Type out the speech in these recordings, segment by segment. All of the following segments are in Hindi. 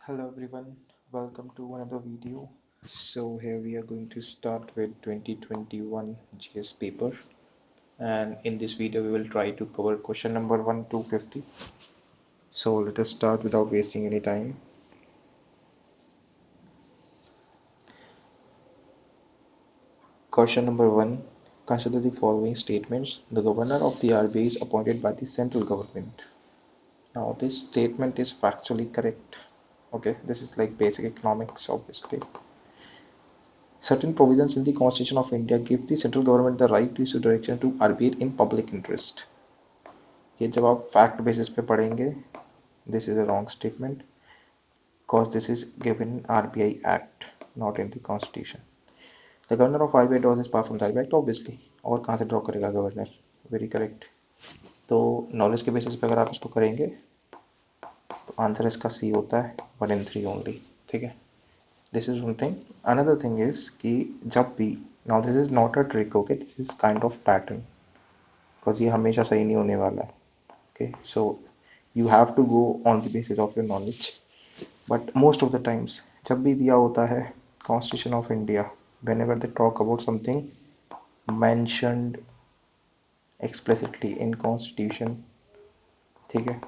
Hello everyone, welcome to another video. So here we are going to start with 2021 GS paper, and in this video we will try to cover question number 1 to 50. So let us start without wasting any time. Question number 1. Consider the following statements. The governor of the RBI is appointed by the central government. Now this statement is factually correct. Okay, this is like basic economics obviously. Certain provisions in the Constitution of India give the central government the right to issue direction to RBI in public interest. ये जब आप फैक्ट बेसिस पे पढ़ेंगे, this is a wrong statement because this is given in RBI Act, not in the Constitution. The governor of RBI draws his power from the RBI Act, obviously. और कहाँ से ड्रॉ करेगा गवर्नर? Very correct. तो नॉलेज के बेसिस पे अगर आप इसको करेंगे तो आंसर इसका सी होता है 1 in 3 ओनली. ठीक है, this is one thing. Another thing is कि जब भी, now this is not a trick, okay, this is kind of pattern, because ये हमेशा सही नहीं होने वाला है. Okay, so you have to go on the basis of your knowledge. But most of the times जब भी दिया होता है constitution of India, whenever they talk about something mentioned explicitly in constitution, ठीक है,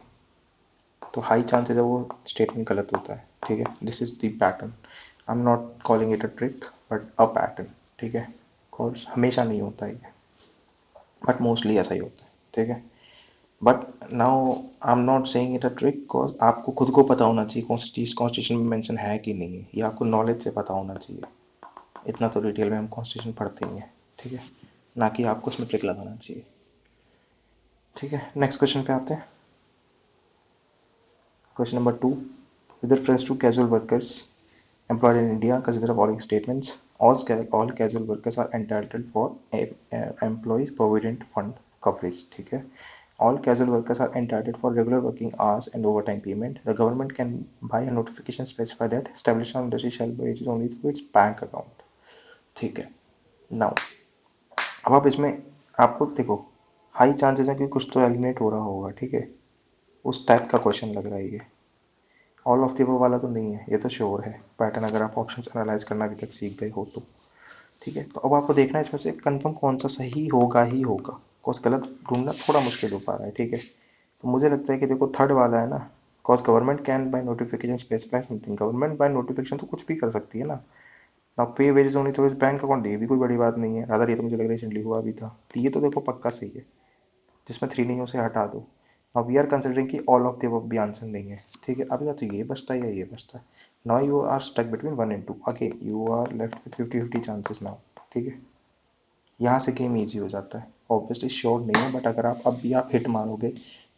तो हाई चांसेस है वो स्टेटमेंट गलत होता है. ठीक है, this is the pattern. I am not calling it a trick but a pattern. ठीक है, कोर्स हमेशा नहीं होता है, बट मोस्टली ऐसा ही होता है. ठीक है, but now I am not saying it a trick because आपको खुद को पता होना चाहिए कॉन्स्टिट्यूशन में मेंशन है कि नहीं है, ये आपको नॉलेज से पता होना चाहिए. इतना तो डिटेल में हम कॉन्स्टिट्यूशन पढ़ते ही हैं. ठीक है, ना कि आपको उसमें ट्रिक लगाना चाहिए. ठीक है, नेक्स्ट क्वेश्चन पे आते हैं. Question number 2. With reference to casual workers employed in India, consider the following statements. All casual workers are entitled for employee provident fund coverage. ठीक है, all casual workers are entitled for regular working hours and overtime payment. The government can by a notification specify that establishment of industry shall be wages only through its bank account. ठीक है, now अब आप इसमें आपको देखो हाई चांसेस है कि कुछ तो एलिमिनेट हो रहा होगा. ठीक है, उस टाइप का क्वेश्चन लग रहा है ये. ऑल ऑफ द अबव वाला तो नहीं है, ये तो श्योर है पैटर्न, अगर आप ऑप्शंस एनालाइज करना अभी तक सीख गए हो तो. ठीक है, तो अब आपको देखना है इसमें से कंफर्म कौन सा सही होगा ही होगा, बिकॉज गलत ढूंढना थोड़ा मुश्किल हो पा रहा है. ठीक है, तो मुझे लगता है कि देखो थर्ड वाला है ना, because government can by notification specify something. Government by notification तो कुछ भी कर सकती है ना. ना पे wages only through bank account, ये भी कोई बड़ी बात नहीं है. रादर ये तो मुझे लग रहा है रिसेंटली हुआ भी था, तो ये तो देखो पक्का सही है. जिसमें 3 नहीं है उसे हटा दो. नाउ वी आर कंसिडरिंग कि ऑल ऑफ द अबव भी आंसर नहीं है. ठीक है, अभी या तो ये बचता है या ये बचता है. Now you are stuck between 1 and 2. Again you are left with 50-50 chances now. ठीक है, यहाँ से गेम इजी हो जाता है. ऑब्वियसली श्योर नहीं है, बट अगर आप अब भी आप हिट मारोगे,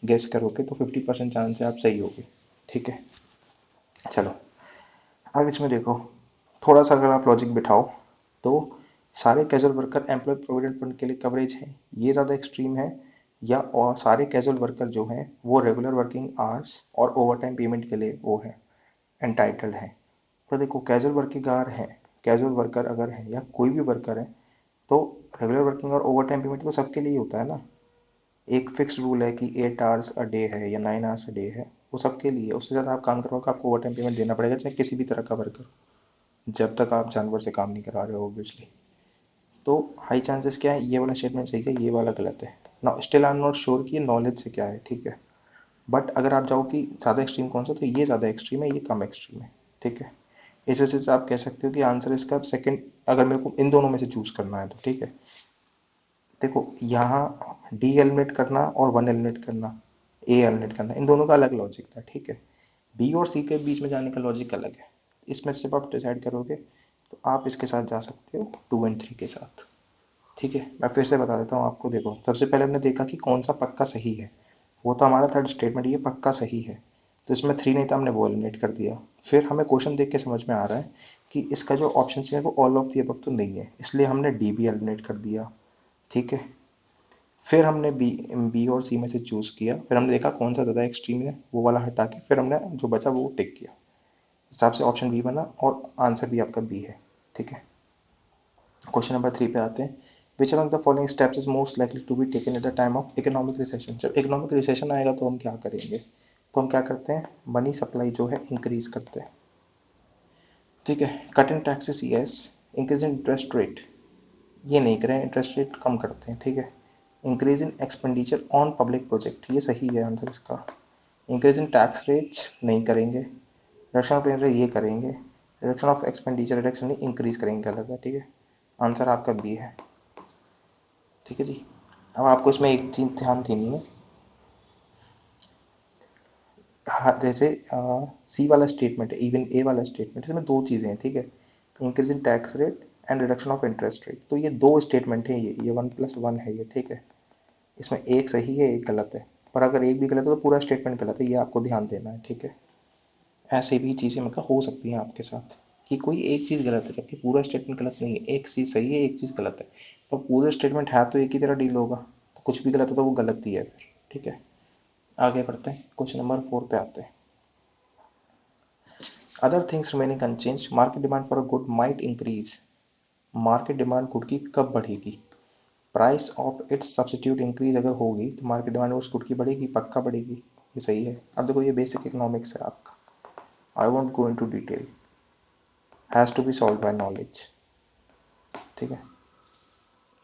गेस करोगे, तो 50% चांस है आप सही होगे. ठीक है, चलो अब इसमें देखो थोड़ा सा अगर आप लॉजिक बिठाओ तो सारे casual worker employ provident fund के लिए कवरेज है, ये ज़्यादा एक्सट्रीम है, या और सारे कैजुअल वर्कर जो हैं वो रेगुलर वर्किंग आवर्स और ओवर टाइम पेमेंट के लिए वो है एंटाइटल्ड है. तो देखो कैजुअल वर्किंग आवर है, कैजुअल वर्कर अगर है या कोई भी वर्कर है तो रेगुलर वर्किंग और ओवर टाइम पेमेंट तो सबके लिए होता है ना. एक फिक्स रूल है कि 8 आवर्स अ डे है या 9 आवर्स अ डे है, वो सबके लिए. उससे ज़्यादा आप काम करोगे आपको ओवर टाइम पेमेंट देना पड़ेगा, चाहे किसी भी तरह का वर्कर, जब तक आप जानवर से काम नहीं करा रहे हो ऑब्वियसली. तो हाई चांसेस क्या है, ये वाला स्टेटमेंट सही है, ये वाला गलत है. ना still I am not sure कि ये नॉलेज से क्या है. ठीक है, बट अगर आप जाओ कि ज़्यादा एक्सट्रीम कौन सा, तो ये ज़्यादा एक्सट्रीम है, ये कम एक्सट्रीम है. ठीक है, इस वजह से आप कह सकते हो कि आंसर इसका सेकंड, अगर मेरे को इन दोनों में से चूज करना है तो. ठीक है, देखो यहाँ डी एलिमिनेट करना और 1 एलिमिनेट करना, ए एलिमिनेट करना, इन दोनों का अलग लॉजिक था. ठीक है, बी और सी के बीच में जाने का लॉजिक अलग है. इसमें से जब आप डिसाइड करोगे तो आप इसके साथ जा सकते हो 2 and 3 के साथ. ठीक है, मैं फिर से बता देता हूँ आपको. देखो सबसे पहले हमने देखा कि कौन सा पक्का सही है, वो तो हमारा थर्ड स्टेटमेंट, ये पक्का सही है, तो इसमें 3 नहीं था, हमने वो एलिमिनेट कर दिया. फिर हमें क्वेश्चन देख के समझ में आ रहा है कि इसका जो ऑप्शन है वो ऑल ऑफ द अबव तो नहीं है, इसलिए हमने डी भी एलिमिनेट कर दिया. ठीक है, फिर हमने बी बी और सी में से चूज़ किया, फिर हमने देखा कौन सा ज़्यादा एक्सट्रीम है, वो वाला हटा के फिर हमने जो बचा वो टिक किया. हिसाब से ऑप्शन बी बना और आंसर भी आपका बी है. ठीक है, क्वेश्चन नंबर 3 पे आते हैं. Which among the following steps is most likely to be taken at the time of economic recession. जब इकोनॉमिक रिसेशन आएगा तो हम क्या करेंगे. तो हम क्या करते हैं, मनी सप्लाई जो है इंक्रीज करते हैं, ठीक है। Cut in taxes, yes. Increase in interest rate, ये नहीं करें, इंटरेस्ट रेट कम करते हैं, ठीक है। Increase in expenditure on public project, ये सही है आंसर इसका। इंक्रीज इन टैक्स रेट्स नहीं करेंगे। रिडक्शन ऑफ इंटरेस्ट ये करेंगे। रिडक्शन ऑफ एक्सपेंडिचर, रिडक्शन नहीं, इंक्रीज करेंगे, गलत है, ठीक है। आंसर आपका बी है, ठीक है जी। अब आपको इसमें एक चीज ध्यान देनी है, हाँ, जैसे सी वाला स्टेटमेंट है, इवन ए वाला स्टेटमेंट, इसमें दो चीज़ें हैं, ठीक है। Increase in tax rate and reduction of interest rate, तो ये दो स्टेटमेंट है, ये 1+1 है ये, ठीक है। इसमें एक सही है, एक गलत है, पर अगर एक भी गलत है तो पूरा स्टेटमेंट गलत है, ये आपको ध्यान देना है, ठीक है। ऐसे भी चीज़ें मतलब हो सकती हैं आपके साथ कि कोई एक चीज़ गलत है जबकि पूरा स्टेटमेंट गलत नहीं है, एक चीज़ सही है, एक चीज़ गलत है, और पूरा स्टेटमेंट है तो एक ही तरह डील होगा, तो कुछ भी गलत है तो वो गलत ही है फिर, ठीक है। आगे बढ़ते हैं, क्वेश्चन नंबर 4 पे आते हैं। Other things remaining unchange, market demand for a good might increase. Market demand good की कब बढ़ेगी? Price of its substitute increase अगर होगी तो मार्केट डिमांड उस गुड की बढ़ेगी, पक्का बढ़ेगी, ये सही है। अब देखो ये बेसिक इकोनॉमिक्स है आपका, I won't go into detail, has to be solve by knowledge, ठीक है।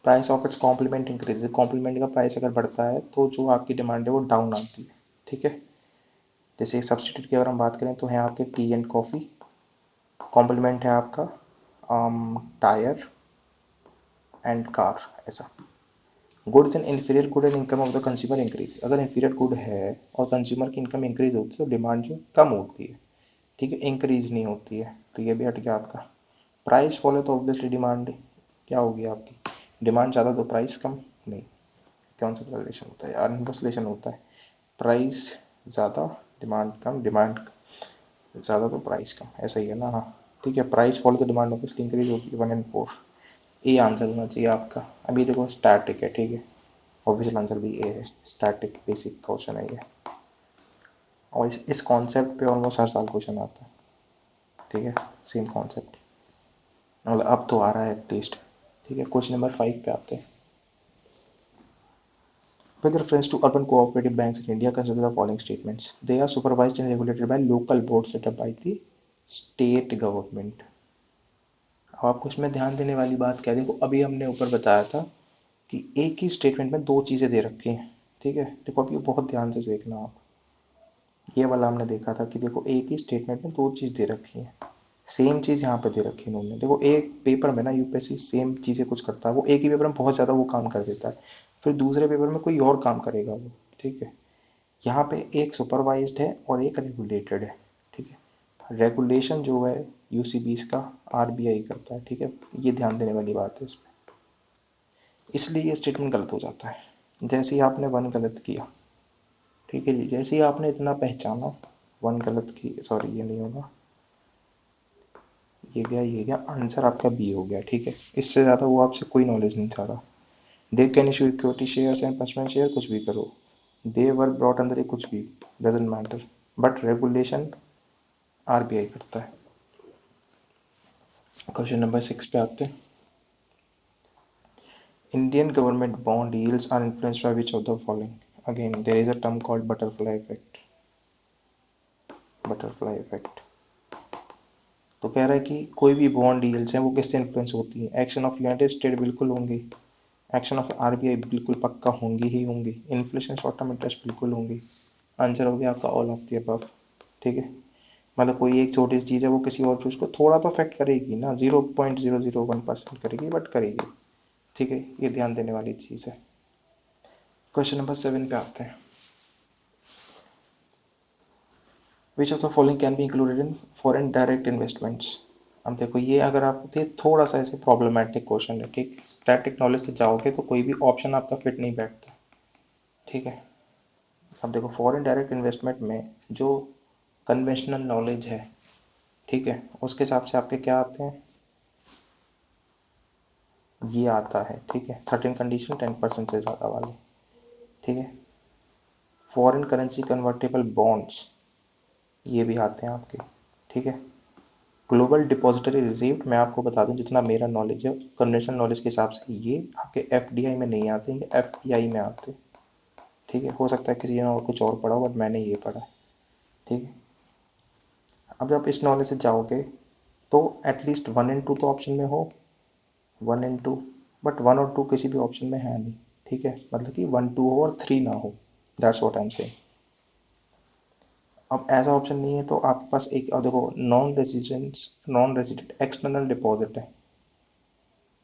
Price of its complement increase, complement का प्राइस अगर बढ़ता है तो जो आपकी डिमांड है वो डाउन आती है, ठीक है। जैसे सब्सिट्यूट की अगर हम बात करें तो है आपके टी एंड कॉफ़ी, कॉम्प्लीमेंट है आपका टायर एंड कार, ऐसा। Goods and inferior good and income of the consumer increase, अगर इन्फीरियर गुड है और कंज्यूमर की इनकम इंक्रीज होती है तो डिमांड जो कम होती है, ठीक है, इंक्रीज नहीं होती है, तो ये भी हट गया आपका। प्राइस फॉल है तो ऑब्वियसली डिमांड क्या होगी आपकी, डिमांड ज़्यादा तो प्राइस कम, नहीं, कौन सा रिलेशन होता है यार, इनवर्स रिलेशन होता है, प्राइस ज़्यादा डिमांड कम, डिमांड ज़्यादा तो प्राइस कम, ऐसा ही है ना, हाँ, ठीक है। प्राइस फॉल तो डिमांड ऑब्वियसली इंक्रीज होगी, 1 एंड 4, ये आंसर होना चाहिए आपका। अभी देखो स्टैटिक है, ठीक है, ऑब्वियसली आंसर भी ए है, स्टैटिक बेसिक क्वेश्चन है ये, और इस कॉन्सेप्ट पे ऑलमोस्ट हर साल क्वेश्चन आता है, ठीक है, सेम कॉन्सेप्ट, मतलब अब तो आ रहा है एटलीस्ट, ठीक है। क्वेश्चन नंबर 5 पे आते हैं। With reference to urban cooperative banks in India, consider the following statements. They are supervised and regulated by local boards set up by the state government. अब आपको इसमें ध्यान देने वाली बात क्या है, देखो अभी हमने ऊपर बताया था कि एक ही स्टेटमेंट में दो चीज़ें दे रखी हैं, ठीक है। देखो अब ये बहुत ध्यान से देखना आप, ये वाला हमने देखा था कि देखो एक ही स्टेटमेंट में दो चीज़ दे रखी है, सेम चीज़ यहाँ पे दे रखी है इन्होंने। देखो एक पेपर में ना यूपीएससी सेम चीज़ें कुछ करता है, वो एक ही पेपर में बहुत ज़्यादा वो काम कर देता है, फिर दूसरे पेपर में कोई और काम करेगा वो, ठीक है। यहाँ पे एक सुपरवाइज्ड है और एक रेगुलेटेड है, ठीक है। रेगुलेशन जो है यूसीबीस का आरबीआई करता है, ठीक है, ये ध्यान देने वाली बात है इसमें, इसलिए ये स्टेटमेंट गलत हो जाता है। जैसे ही आपने वन गलत किया, ठीक है जी, जैसे ही आपने इतना पहचाना, वन गलत की, सॉरी ये नहीं होगा, ये गया आंसर आपका बी हो गया, ठीक है। इससे ज़्यादा वो आपसे कोई नॉलेज नहीं चाह रहा। They can issue equity shares and preference share, कुछ भी करो, दे वर ब्रॉट अंदर, कुछ भी doesn't matter, but regulation RBI करता है। क्वेश्चन नंबर 6 पे आते हैं। Indian government bond yields are influenced by which of the following? Again, there is a term called butterfly effect. Butterfly effect. तो कह रहा है कि कोई भी बॉन्ड yields हैं वो किससे इन्फ्लुएंस होती है? एक्शन ऑफ यूनाइटेड स्टेट बिल्कुल होंगी, एक्शन ऑफ आरबीआई बिल्कुल पक्का होंगी ही होंगी, इन्फ्लेशन शॉर्ट टर्म इंटरेस्ट बिल्कुल होंगी। आंसर हो गया आपका ऑल ऑफ द अबव, ठीक है। मतलब कोई एक छोटी सी चीज़ है वो किसी और चीज़ को थोड़ा तो अफेक्ट करेगी ना, 0.001% करेगी, बट करेगी, ठीक है, ये ध्यान देने वाली चीज़ है। क्वेश्चन नंबर 7 पे आते हैं। विच of the following can be included in foreign direct investments. अब देखो ये अगर आप ये थोड़ा सा ऐसे प्रॉब्लमेटिक क्वेश्चन है, ठीक, स्टैटिक नॉलेज से जाओगे तो कोई भी ऑप्शन आपका फिट नहीं बैठता, ठीक है। अब देखो फॉरेन डायरेक्ट इन्वेस्टमेंट में जो कन्वेंशनल नॉलेज है, ठीक है, उसके हिसाब से आपके क्या आते हैं, ये आता है, ठीक है, सर्टेन कंडीशन 10% से ज़्यादा वाले, ठीक है। फॉरेन करेंसी कन्वर्टेबल बॉन्ड्स, ये भी आते हैं आपके, ठीक है। ग्लोबल डिपॉजिटरी रिसीव्ड, मैं आपको बता दूं जितना मेरा नॉलेज है कन्वेंशनल नॉलेज के हिसाब से ये आपके एफडीआई में नहीं आते, ये एफपीआई में आते, ठीक है। हो सकता है किसी ने और कुछ और पढ़ा हो, बट मैंने ये पढ़ा है, ठीक है। अब जब इस नॉलेज से जाओगे तो एटलीस्ट 1 and 2 तो ऑप्शन में हो, 1 and 2, बट 1 और 2 किसी भी ऑप्शन में है नहीं। ठीक है, मतलब कि 1 2 हो और 3 ना हो, that's what I am saying. अब ऐसा ऑप्शन नहीं है तो आपके पास एक और देखो, नॉन रेजिडेंट एक्सटर्नल डिपॉजिट है,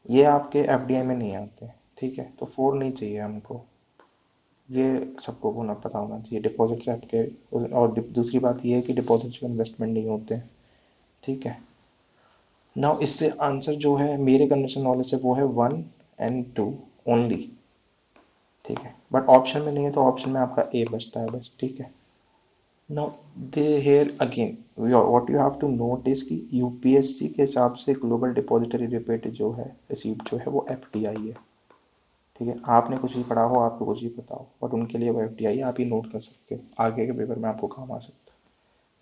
ये आपके एफडीआई में नहीं आते। ठीक है, तो 4 नहीं चाहिए हमको, ये सबको होना पता होना चाहिए। डिपॉजिट से आपके, और दूसरी बात ये है कि डिपॉजिट जो इन्वेस्टमेंट नहीं होते। ठीक है, नाउ इससे आंसर जो है मेरे कंडीशन नॉलेज से वो है 1 and 2 ओनली। ठीक है, बट ऑप्शन में नहीं है तो ऑप्शन में आपका ए बचता है बस। ठीक है, now they here again what you have to note is कि यूपीएससी के हिसाब से ग्लोबल डिपॉजिटरी रिपेट जो है, रिसीप्ट जो है वो एफडीआई है। ठीक है, आपने कुछ भी पढ़ा हो, आपको कुछ भी पता हो, बट उनके लिए वो एफडीआई है, आप ही नोट कर सकते हो, आगे के पेपर में आपको काम आ सकता है।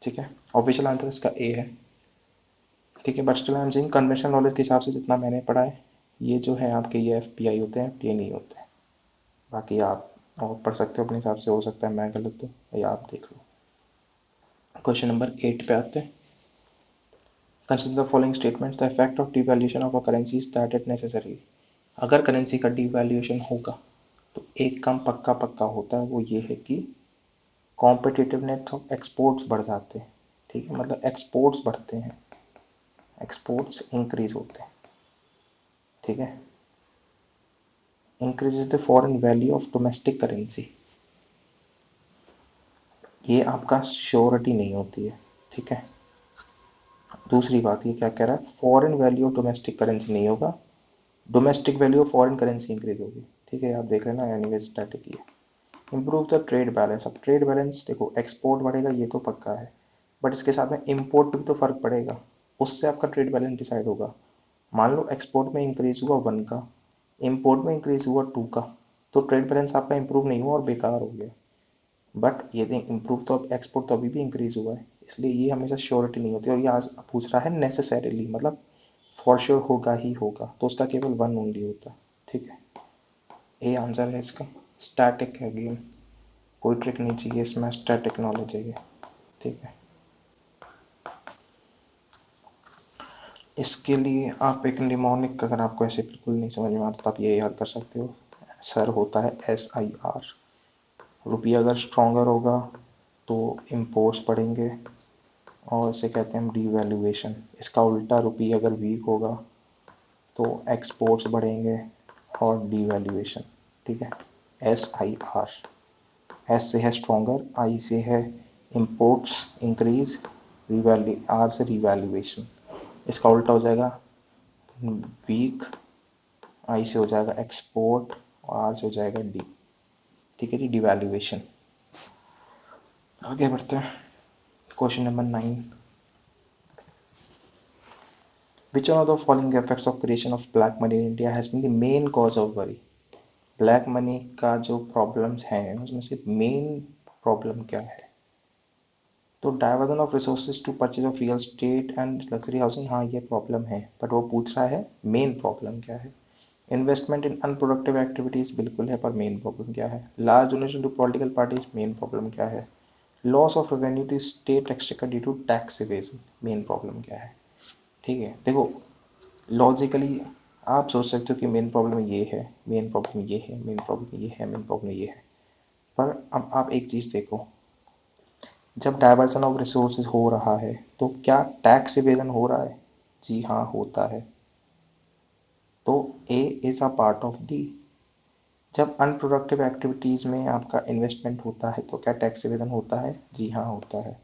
ठीक है, ऑफिशियल आंसर इसका ए है। ठीक है, but still I am saying conventional knowledge के हिसाब से जितना मैंने पढ़ा है, ये जो है आपके ये एफपीआई होते हैं, एफडीआई नहीं होते हैं। बाकी आप और पढ़ सकते हो अपने हिसाब से, हो सकता है मैं गलत हूँ, या आप देख लो। क्वेश्चन नंबर 8 पे आते हैं। Consider the following statements, the effect of devaluation of a currency is that it necessary. अगर करेंसी का डिवैल्यूएशन होगा तो एक काम पक्का पक्का होता है, वो ये है कि कॉम्पिटिटिवनेस ऑफ एक्सपोर्ट्स बढ़ जाते हैं। ठीक है, मतलब एक्सपोर्ट्स बढ़ते हैं, एक्सपोर्ट्स इंक्रीज होते हैं। ठीक है, increases the foreign value of domestic currency, ये आपका श्योरिटी नहीं होती है। ठीक है, दूसरी बात ये क्या कह रहा है, foreign value of domestic currency नहीं होगा, domestic value of foreign currency increase होगी। ठीक है, आप देख लेना, एनीवे स्टैटिक ही है। इम्प्रूव द ट्रेड बैलेंस, अब ट्रेड बैलेंस देखो, एक्सपोर्ट बढ़ेगा ये तो पक्का है, बट इसके साथ में इम्पोर्ट पे भी तो फर्क पड़ेगा, उससे आपका ट्रेड बैलेंस डिसाइड होगा। मान लो एक्सपोर्ट में इंक्रीज हुआ 1 का, इम्पोर्ट में इंक्रीज हुआ 2 का, तो ट्रेड बैलेंस आपका इंप्रूव नहीं हुआ और बेकार हो गया। बट ये इम्प्रूव तो अब एक्सपोर्ट तो अभी भी इंक्रीज हुआ है, इसलिए ये हमेशा श्योरिटी नहीं होती। और ये आज पूछ रहा है नेसेसरीली, मतलब फॉर श्योर होगा ही होगा, तो उसका केवल 1 ओनली होता है। ठीक है, ए आंसर है इसका। स्टैटिक है गेम, कोई ट्रिक नहीं चाहिए इसमें, स्टैटिक नॉलेज है ये। ठीक है, इसके लिए आप एक निमोनिक, अगर आपको ऐसे बिल्कुल नहीं समझ में आता तो आप ये याद कर सकते हो, सर होता है SIR। रुपया अगर स्ट्रॉन्गर होगा तो इम्पोर्ट्स बढ़ेंगे, और इसे कहते हैं हम डीवैल्यूएशन। इसका उल्टा, रुपया अगर वीक होगा तो एक्सपोर्ट्स बढ़ेंगे और डीवैल्यूएशन। ठीक है, SIR, एस से है स्ट्रॉन्गर, आई से है इम्पोर्ट्स इंक्रीज, रिवैल्यू आर से रिवैल्यूएशन। इसका उल्टा हो जाएगा वीक, आई से हो जाएगा एक्सपोर्ट, और आर से हो जाएगा डी। ठीक है जी, डिवैल्यूएशन। आगे बढ़ते हैं, question number 9। Which one of the following effects of creation of black money in India has been the main cause of worry. Black money का जो प्रॉब्लम्स हैं उसमें से मेन प्रॉब्लम क्या है? तो diversion of resources to purchase of real estate and luxury housing, हाँ ये प्रॉब्लम है, बट वो पूछ रहा है मेन प्रॉब्लम क्या है। इन्वेस्टमेंट इन अनप्रोडक्टिव एक्टिविटीज बिल्कुल है, पर मेन प्रॉब्लम क्या है। Large donation to political parties, main problem क्या है। Loss of revenue to state exchequer due to tax evasion, main problem क्या है। ठीक है, देखो लॉजिकली आप सोच सकते हो कि मेन प्रॉब्लम ये है, मेन प्रॉब्लम ये है, मेन प्रॉब्लम ये है, मेन प्रॉब्लम ये है, पर अब आप एक चीज देखो, जब डाइवर्सन ऑफ रिसोर्सेज हो रहा है तो क्या टैक्स इवेजन हो रहा है? जी हाँ, होता है। तो A is a part of D. जब अनप्रोडक्टिव एक्टिविटीज में आपका इन्वेस्टमेंट होता है तो क्या टैक्स इवेजन होता है? जी हाँ, होता है।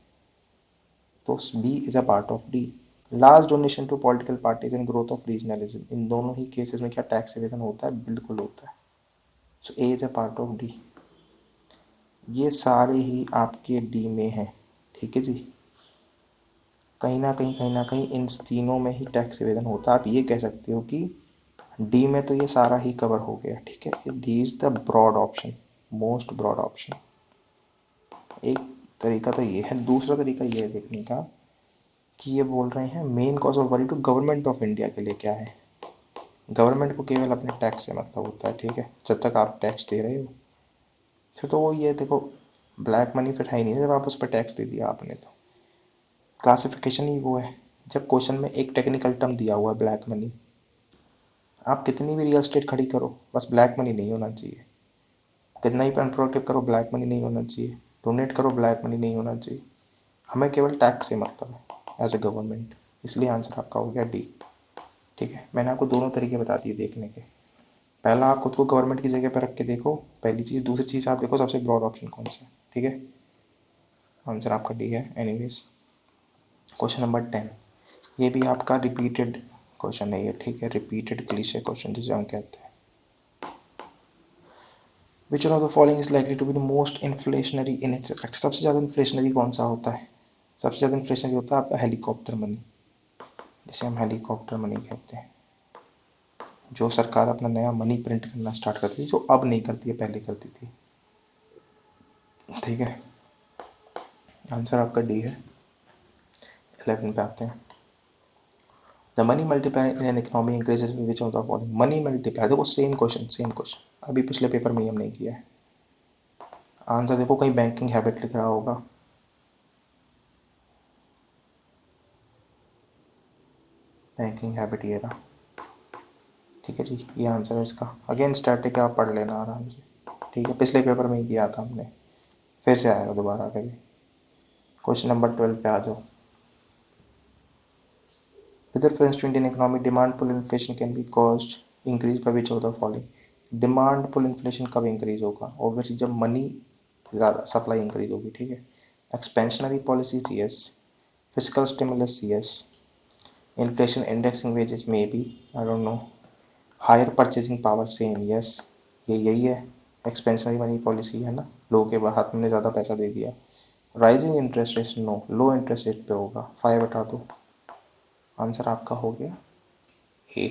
तो B is a part of D. Large donation to political parties and growth of regionalism, इन दोनों ही केसेस में क्या टैक्स इवेजन होता है? बिल्कुल होता है। So A is a part of D. ये सारे ही आपके डी में है। ठीक है जी, कहीं ना कहीं इन तीनों में ही टैक्स इवेजन होता है। आप ये कह सकते हो कि डी में तो ये सारा ही कवर हो गया। ठीक है, D is the broad option, most broad option. एक तरीका तो ये है, दूसरा तरीका ये है देखने का कि ये बोल रहे हैं main cause of worry to government of India के लिए क्या है। गवर्नमेंट को केवल अपने टैक्स से मतलब होता है। ठीक है, जब तक आप टैक्स दे रहे हो, फिर तो वो ये देखो, ब्लैक मनी फिर है ही नहीं जब आप उस पर टैक्स दे दिया आपने। तो क्लासिफिकेशन ही वो है। जब क्वेश्चन में एक टेक्निकल टर्म दिया हुआ है ब्लैक मनी, आप कितनी भी रियल स्टेट खड़ी करो, बस ब्लैक मनी नहीं होना चाहिए। कितना ही अनप्रोडक्टिव करो, ब्लैक मनी नहीं होना चाहिए। डोनेट करो, ब्लैक मनी नहीं होना चाहिए। हमें केवल टैक्स से मतलब है एज ए गवर्नमेंट। इसलिए आंसर आपका हो गया डी। ठीक है, मैंने आपको दोनों तरीके बता दिए देखने के। पहला, आप खुद को गवर्नमेंट की जगह पर रख के देखो, पहली चीज़। दूसरी चीज़, आप देखो सबसे ब्रॉड ऑप्शन कौन सा है। ठीक है, आंसर आपका डी है। एनीवेज, क्वेश्चन नंबर 10, ये भी आपका रिपीटेड क्वेश्चन है ये। ठीक है, रिपीटेड क्लीशे क्वेश्चन जिसे हम कहते हैं। Which one of the following is likely to be the most inflationary in its effect? सबसे ज़्यादा इन्फ्लेशनरी कौन सा होता है? सबसे ज़्यादा इन्फ्लेशनरी होता है आपका हेलीकॉप्टर मनी, जिसे हम हेलीकॉप्टर मनी कहते हैं। जो सरकार अपना नया मनी प्रिंट करना स्टार्ट करती है, जो अब नहीं करती है, पहले करती थी। ठीक है, आंसर आपका डी है। 11 पे आते हैं। The money multiplier in an economy increases with which of the following? Money multiplier, देखो सेम क्वेश्चन अभी पिछले पेपर में ही हमने किया है। आंसर देखो, कहीं बैंकिंग हैबिट लिख रहा होगा। बैंकिंग हैबिट ये रहा। ठीक है जी, ये आंसर है इसका। अगेन स्टैटिक आप पढ़ लेना आराम से। ठीक है, पिछले पेपर में ही किया था हमने, फिर से आएगा दोबारा कभी। क्वेश्चन नंबर 12 पे आ जाओ। With reference to Indian economy, demand pull inflation can be caused increase by which of the following? Demand pull inflation कब इंक्रीज होगा? ऑब्वियसली जब मनी ज़्यादा सप्लाई इंक्रीज होगी। ठीक है, expansionary policies yes, physical stimulus yes, inflation indexing wages may be, I don't know, higher purchasing power same yes. ये यही है, एक्सपेंशनरी मनी पॉलिसी है ना, लोगों के हाथ में ज़्यादा पैसा दे दिया। Rising interest rate no, low interest rate पे होगा। 5 हटा दो, आंसर आपका हो गया ए।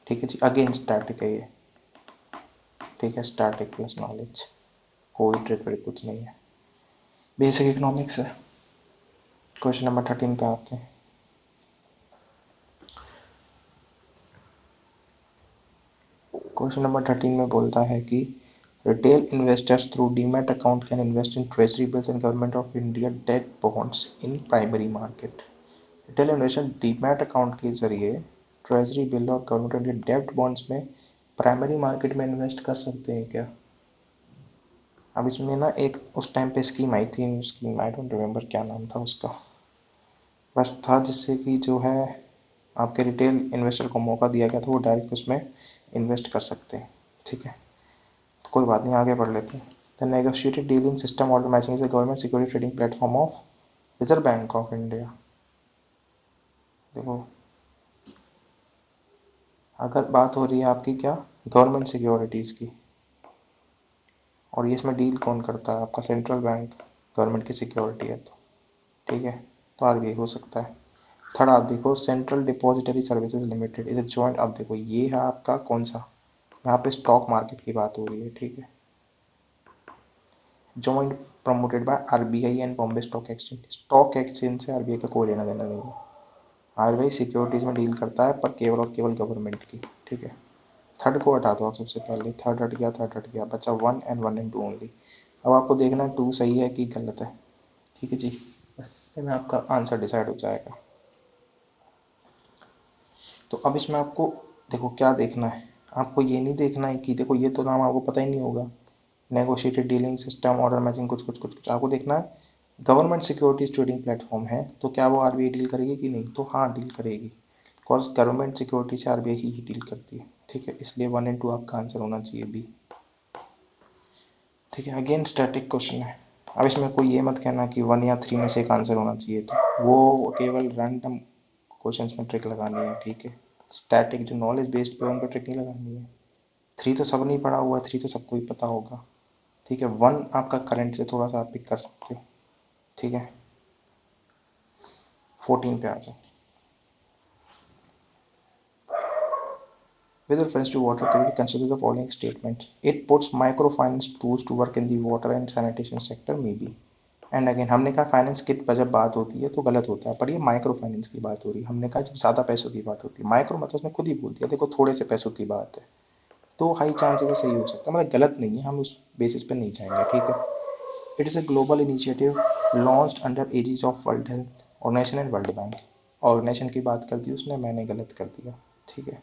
ठीक है जी, अगेन स्टैटिक है ये। ठीक है, स्टैटिक प्लस नॉलेज, कोई ट्रिक व्रिक कुछ नहीं है, बेसिक इकोनॉमिक्स है। क्वेश्चन नंबर 13 पे आते हैं। क्वेश्चन नंबर 13 में बोलता है कि retail investors through demat account can invest in treasury bills and government of India debt bonds in primary market. Retail investor demat account के जरिए ट्रेजरी बिल और government of India debt bonds में प्राइमरी मार्केट में इन्वेस्ट कर सकते हैं क्या? अब इसमें ना एक उस टाइम पे स्कीम आई थी, स्कीम आई डोंट रिमेम्बर क्या नाम था उसका, बस था जिससे कि जो है आपके रिटेल इन्वेस्टर को मौका दिया गया था, वो डायरेक्ट उसमें इन्वेस्ट कर सकते हैं। ठीक है, तो कोई बात नहीं, आगे बढ़ लेते हैं। The negotiated dealing system order matching is a government security trading platform of reserve bank of India. देखो, अगर बात हो रही है आपकी क्या, गवर्नमेंट सिक्योरिटीज़ की, और ये इसमें डील कौन करता है? आपका सेंट्रल बैंक, गवर्नमेंट की सिक्योरिटी है तो। ठीक है, तो आगे हो सकता है। थर्ड आप देखो, central depository services limited is a joint. अब देखो ये है आपका कौन सा, यहाँ पे स्टॉक मार्केट की बात हो रही है। ठीक है, joint promoted by RBI and Bombay stock exchange. Stock exchange से आरबीआई का कोई लेना देना नहीं है। आरबीआई सिक्योरिटीज में डील करता है, पर केवल और केवल गवर्नमेंट की। ठीक है, थर्ड को हटा दो आप सबसे पहले। थर्ड हट गया, थर्ड हट गया, बचा 1 and 2 ओनली। अब आपको देखना है 2 सही है कि गलत है। ठीक है जी, इसमें आपका आंसर डिसाइड हो जाएगा। तो अब इसमें आपको देखो क्या देखना है, आपको ये नहीं देखना है कि देखो ये तो नाम आपको पता ही नहीं होगा, negotiated dealing system order matching कुछ कुछ कुछ कुछ। आपको देखना है गवर्नमेंट सिक्योरिटीज ट्रेडिंग प्लेटफॉर्म है, तो क्या वो आरबीआई डील करेगी कि नहीं? तो हाँ, डील करेगी, बिकॉज गवर्नमेंट सिक्योरिटी से आरबीआई ही डील करती है। ठीक है, इसलिए 1 and 2 आपका आंसर होना चाहिए बी। ठीक है, अगेन स्टैटिक क्वेश्चन है। अब इसमें कोई ये मत कहना कि 1 या 3 में से एक आंसर होना चाहिए, तो वो केवल रैंडम क्वेश्चंस में ट्रिक लगानी है। ठीक है, स्टैटिक जो नॉलेज बेस्ड पे उन पर ट्रिक नहीं लगानी है। 3 तो सब नहीं पढ़ा हुआ है, 3 तो सबको ही पता होगा। ठीक है, 1 आपका करंट से थोड़ा सा आप पिक कर सकते हो। ठीक है, 14 पे आ जाओ। With reference to water utility, consider the following statement. It puts microfinance tools to work in the water and sanitation sector maybe. And again हमने कहा फाइनेंस की जब बात होती है तो गलत होता है, पर ये माइक्रो फाइनेंस की बात हो रही है। हमने कहा जब ज़्यादा पैसों की बात होती है, माइक्रो मतलब उसने खुद ही बोल दिया, देखो थोड़े से पैसों की बात है, तो हाई चांसेस है सही हो सकता है, मतलब गलत नहीं है, हम उस बेसिस पे नहीं जाएंगे। ठीक है, it is a global initiative launched under aegis of World Health Organization and World Bank. Organization की बात कर दी उसने, मैंने गलत कर दिया, ठीक है।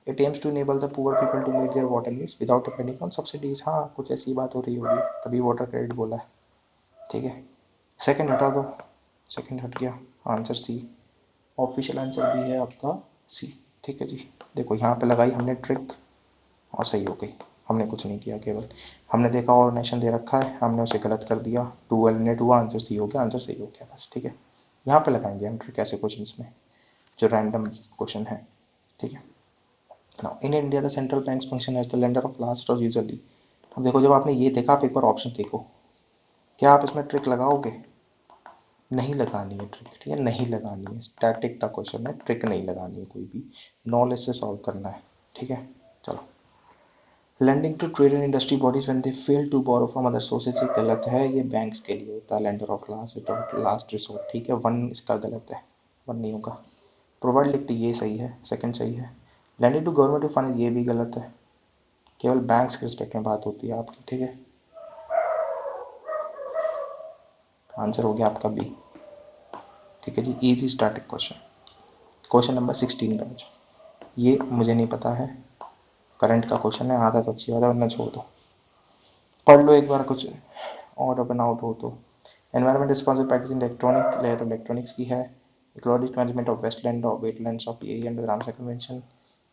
It aims to enable the poor people to meet their water needs without depending on subsidies. हाँ, कुछ ऐसी बात हो रही होगी, तभी वाटर क्रेडिट बोला है, ठीक है। सेकंड हटा दो, सेकंड हट गया, आंसर सी। ऑफिशियल आंसर भी है आपका सी, ठीक है जी। देखो यहाँ पे लगाई हमने ट्रिक और सही हो गई, हमने कुछ नहीं किया, केवल हमने देखा और नेशन दे रखा है, हमने उसे गलत कर दिया, टू एलिमिनेट हुआ, आंसर सी हो गया, आंसर सही हो गया, बस, ठीक है। यहाँ पे लगाएंगे हम ट्रिक ऐसे क्वेश्चन में जो रैंडम क्वेश्चन है, ठीक है। Now in India the central bank function as the lender of last और यूजुअली। अब देखो, जब आपने ये देखा, आप एक बार ऑप्शन देखो, क्या आप इसमें ट्रिक लगाओगे? नहीं लगानी है ट्रिक, ठीक है, नहीं लगानी है। स्टैटिक का क्वेश्चन है, ट्रिक नहीं लगानी है कोई भी, नॉलेज से सॉल्व करना है, ठीक है। चलो, lending to trade and industry bodies when they fail to borrow from other sources, ये गलत है, ये बैंक्स के लिए होता है, लेंडर ऑफ लास्ट रिसोर्ट, ठीक है। वन इसका गलत है, वन नहीं होगा। प्रोवाइड लिफ्ट, ये सही है, सेकंड सही है। Lending to government to fund, ये भी गलत है, केवल बैंक्स के रिस्पेक्ट में बात होती है आपकी, ठीक है। आंसर हो गया आपका बी, ठीक है जी। Easy static question. Question number 16 पे ये मुझे नहीं पता है, करंट का क्वेश्चन है, आता तो अच्छी बात है, वरना छोड़ दो, पढ़ लो एक बार, कुछ और बनाओ तो। Environment responsible practice in electronic, layer electronics की है। इकोलॉजिक मैनेजमेंट ऑफ वेस्टलैंड और wetlands of area under Ramsar convention.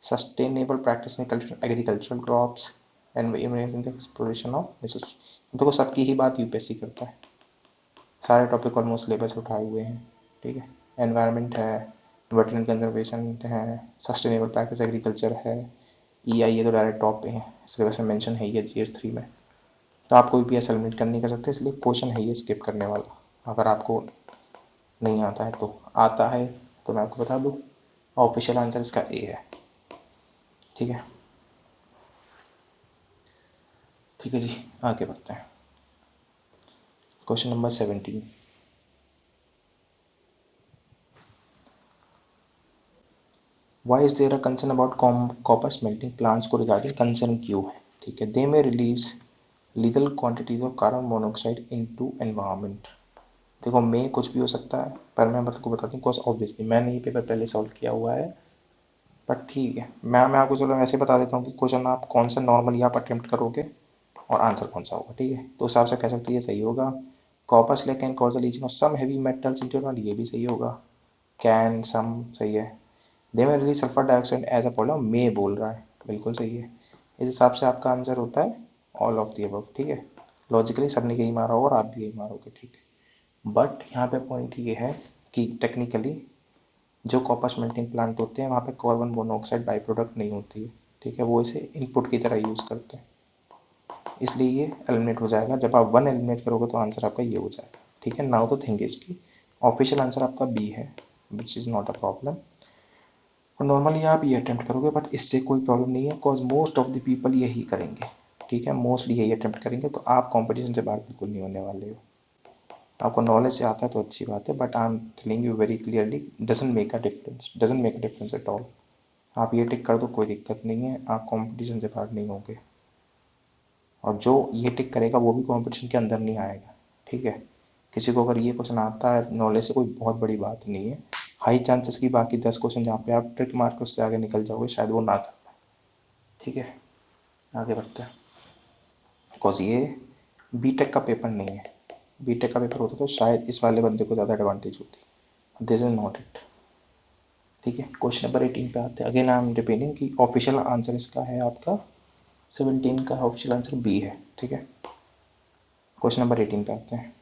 Sustainable practice in agricultural crops and exploration of resource. देखो, सबकी ही बात यूपीएससी करता है, सारे टॉपिक ऑलमोस्ट सिलेबस उठाए हुए हैं, ठीक है। एनवायरनमेंट है, वेटलैंड कंजर्वेशन है, सस्टेनेबल प्रैक्टिस एग्रीकल्चर है, ईआई, ये तो डायरेक्ट टॉप पे है, सिलेबस में मेंशन है ये GS3 में, तो आप कोई भी ऐसा एलिमिनेट कर नहीं कर सकते, इसलिए क्वेश्चन है ये स्किप करने वाला। अगर आपको नहीं आता है तो, आता है तो मैं आपको बता दूँ, ऑफिशियल आंसर इसका ए है, ठीक है। ठीक है जी, आगे बढ़ते हैं। Question number 17। Why is there a concern about copper smelting plants, को रिगार्डिंग कंसर्न क्यों है, ठीक है। They may release legal quantities of carbon monoxide into environment. देखो, मैं कुछ भी हो सकता है, पर मैं आपको बता दूं, बिकॉज ऑब्वियसली मैंने ये पेपर पहले सॉल्व किया हुआ है, बट ठीक है, मैं आपको चलो वैसे बता देता हूँ कि क्वेश्चन आप कौन सा नॉर्मली आप अटेम्प्ट करोगे और आंसर कौन सा होगा, ठीक है। तो उस हिसाब से कह सकते हैं ये सही होगा। Copper slag can cause the leaching of some heavy metals into environment, ये भी सही होगा। कैन, सम सही है। They may release sulphur dioxide as a pollution, मे बोल रहा है, बिल्कुल सही है। इस हिसाब से आपका आंसर होता है ऑल ऑफ द अबव, ठीक है। लॉजिकली सबने यही मारा होगा और आप भी यही मारोगे, ठीक है। बट यहाँ पे पॉइंट ये है कि टेक्निकली जो कॉपर स्मेल्टिंग प्लांट होते हैं वहाँ पे कार्बन मोनोऑक्साइड बाई प्रोडक्ट नहीं होती है, ठीक है, वो इसे इनपुट की तरह यूज़ करते हैं, इसलिए ये एलिमिनेट हो जाएगा। जब आप वन एलिमिनेट करोगे तो आंसर आपका ये हो जाएगा, ठीक है। नाउ द थिंग इज की ऑफिशियल आंसर आपका बी है, which is not a problem. और नॉर्मली आप ये अटेम्प्ट करोगे, बट इससे कोई प्रॉब्लम नहीं है, because most of the people यही करेंगे, ठीक है, मोस्टली यही अटेम्प्ट करेंगे, तो आप कॉम्पिटिशन से बाहर बिल्कुल नहीं होने वाले हो। आपको नॉलेज से आता है तो अच्छी बात है, but I am telling you very clearly, doesn't make a difference, doesn't make a difference at all. आप ये टिक कर दो, कोई दिक्कत नहीं है, आप कंपटीशन से बाहर नहीं होंगे, और जो ये टिक करेगा वो भी कंपटीशन के अंदर नहीं आएगा, ठीक है। किसी को अगर ये क्वेश्चन आता है नॉलेज से, कोई बहुत बड़ी बात नहीं है, हाई चांसेस की बाकी 10 क्वेश्चन जहाँ पे आप ट्रिक मार के उससे आगे निकल जाओगे, शायद वो ना कर पाए, ठीक है। आगे बढ़ते हैं, बिकॉज ये बीटेक का पेपर नहीं है, बीटेक का पेपर होता तो शायद इस वाले बंदे को ज़्यादा एडवांटेज होती, दिस इज नॉट इट, ठीक है। क्वेश्चन नंबर 18 पे आते हैं। अगेन आई एम रिपीटिंग कि ऑफिशियल आंसर इसका है आपका 17 का ऑफिशियल आंसर बी है, ठीक है। क्वेश्चन नंबर 18 पे आते हैं।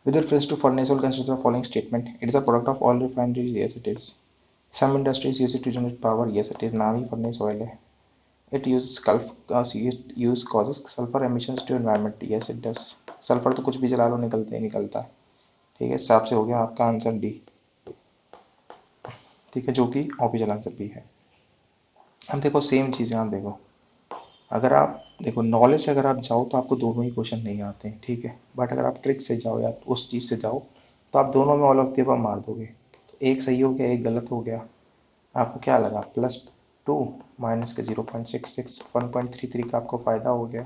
With reference to furnace oil, consider the following statement. It is a product of oil refineries. Yes, it is. Some industries use it to generate power. Yes, it is. नाम ही furnace oil है. It use causes sulfur emissions to environment. Yes, it does. Sulphur तो कुछ भी जला लो निकलते ही निकलता है, ठीक है। इस हिसाब से हो गया आपका आंसर डी, ठीक है, जो कि ऑफिशियल आंसर भी है। अब देखो सेम चीज़ यहाँ देखो, अगर आप देखो नॉलेज से अगर आप जाओ तो आपको दोनों ही क्वेश्चन नहीं आते हैं, ठीक है। बट अगर आप ट्रिक से जाओ या उस चीज़ से जाओ तो आप दोनों में ऑल ऑफ द अबव मार दोगे, तो एक सही हो गया, एक गलत हो गया। आपको क्या लगा, +2 माइनस के 0.66, 1.33 का आपको फ़ायदा हो गया,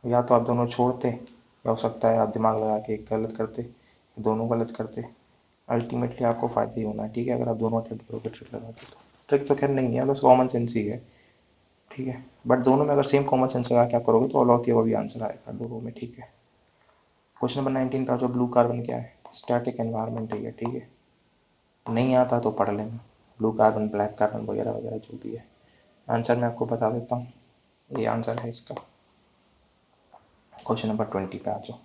या तो आप दोनों छोड़ते, या हो सकता है आप दिमाग लगा के एक गलत करते, दोनों गलत करते। अल्टीमेटली आपको फ़ायदा ही होना है, ठीक है, अगर आप दोनों अटेम्प्ट करोगे ट्रिक लगा के। तो ट्रिक तो खैर नहीं है, बस कॉमन सेंस ही है, ठीक है, बट दोनों में अगर सेम कॉमन सेंस लगा के आप करोगे तो ऑल ऑफ द अबव भी आंसर आएगा दोनों में, ठीक है। क्वेश्चन नंबर 19 का जो ब्लू कार्बन क्या है, स्टैटिक एनवायरनमेंट है, ठीक है, नहीं आता तो पढ़ लेना, ब्लू कार्बन ब्लैक कार्बन वगैरह वगैरह जो भी है। आंसर मैं आपको बता देता हूँ, ये आंसर है इसका। क्वेश्चन नंबर 20 पे आ जाओ।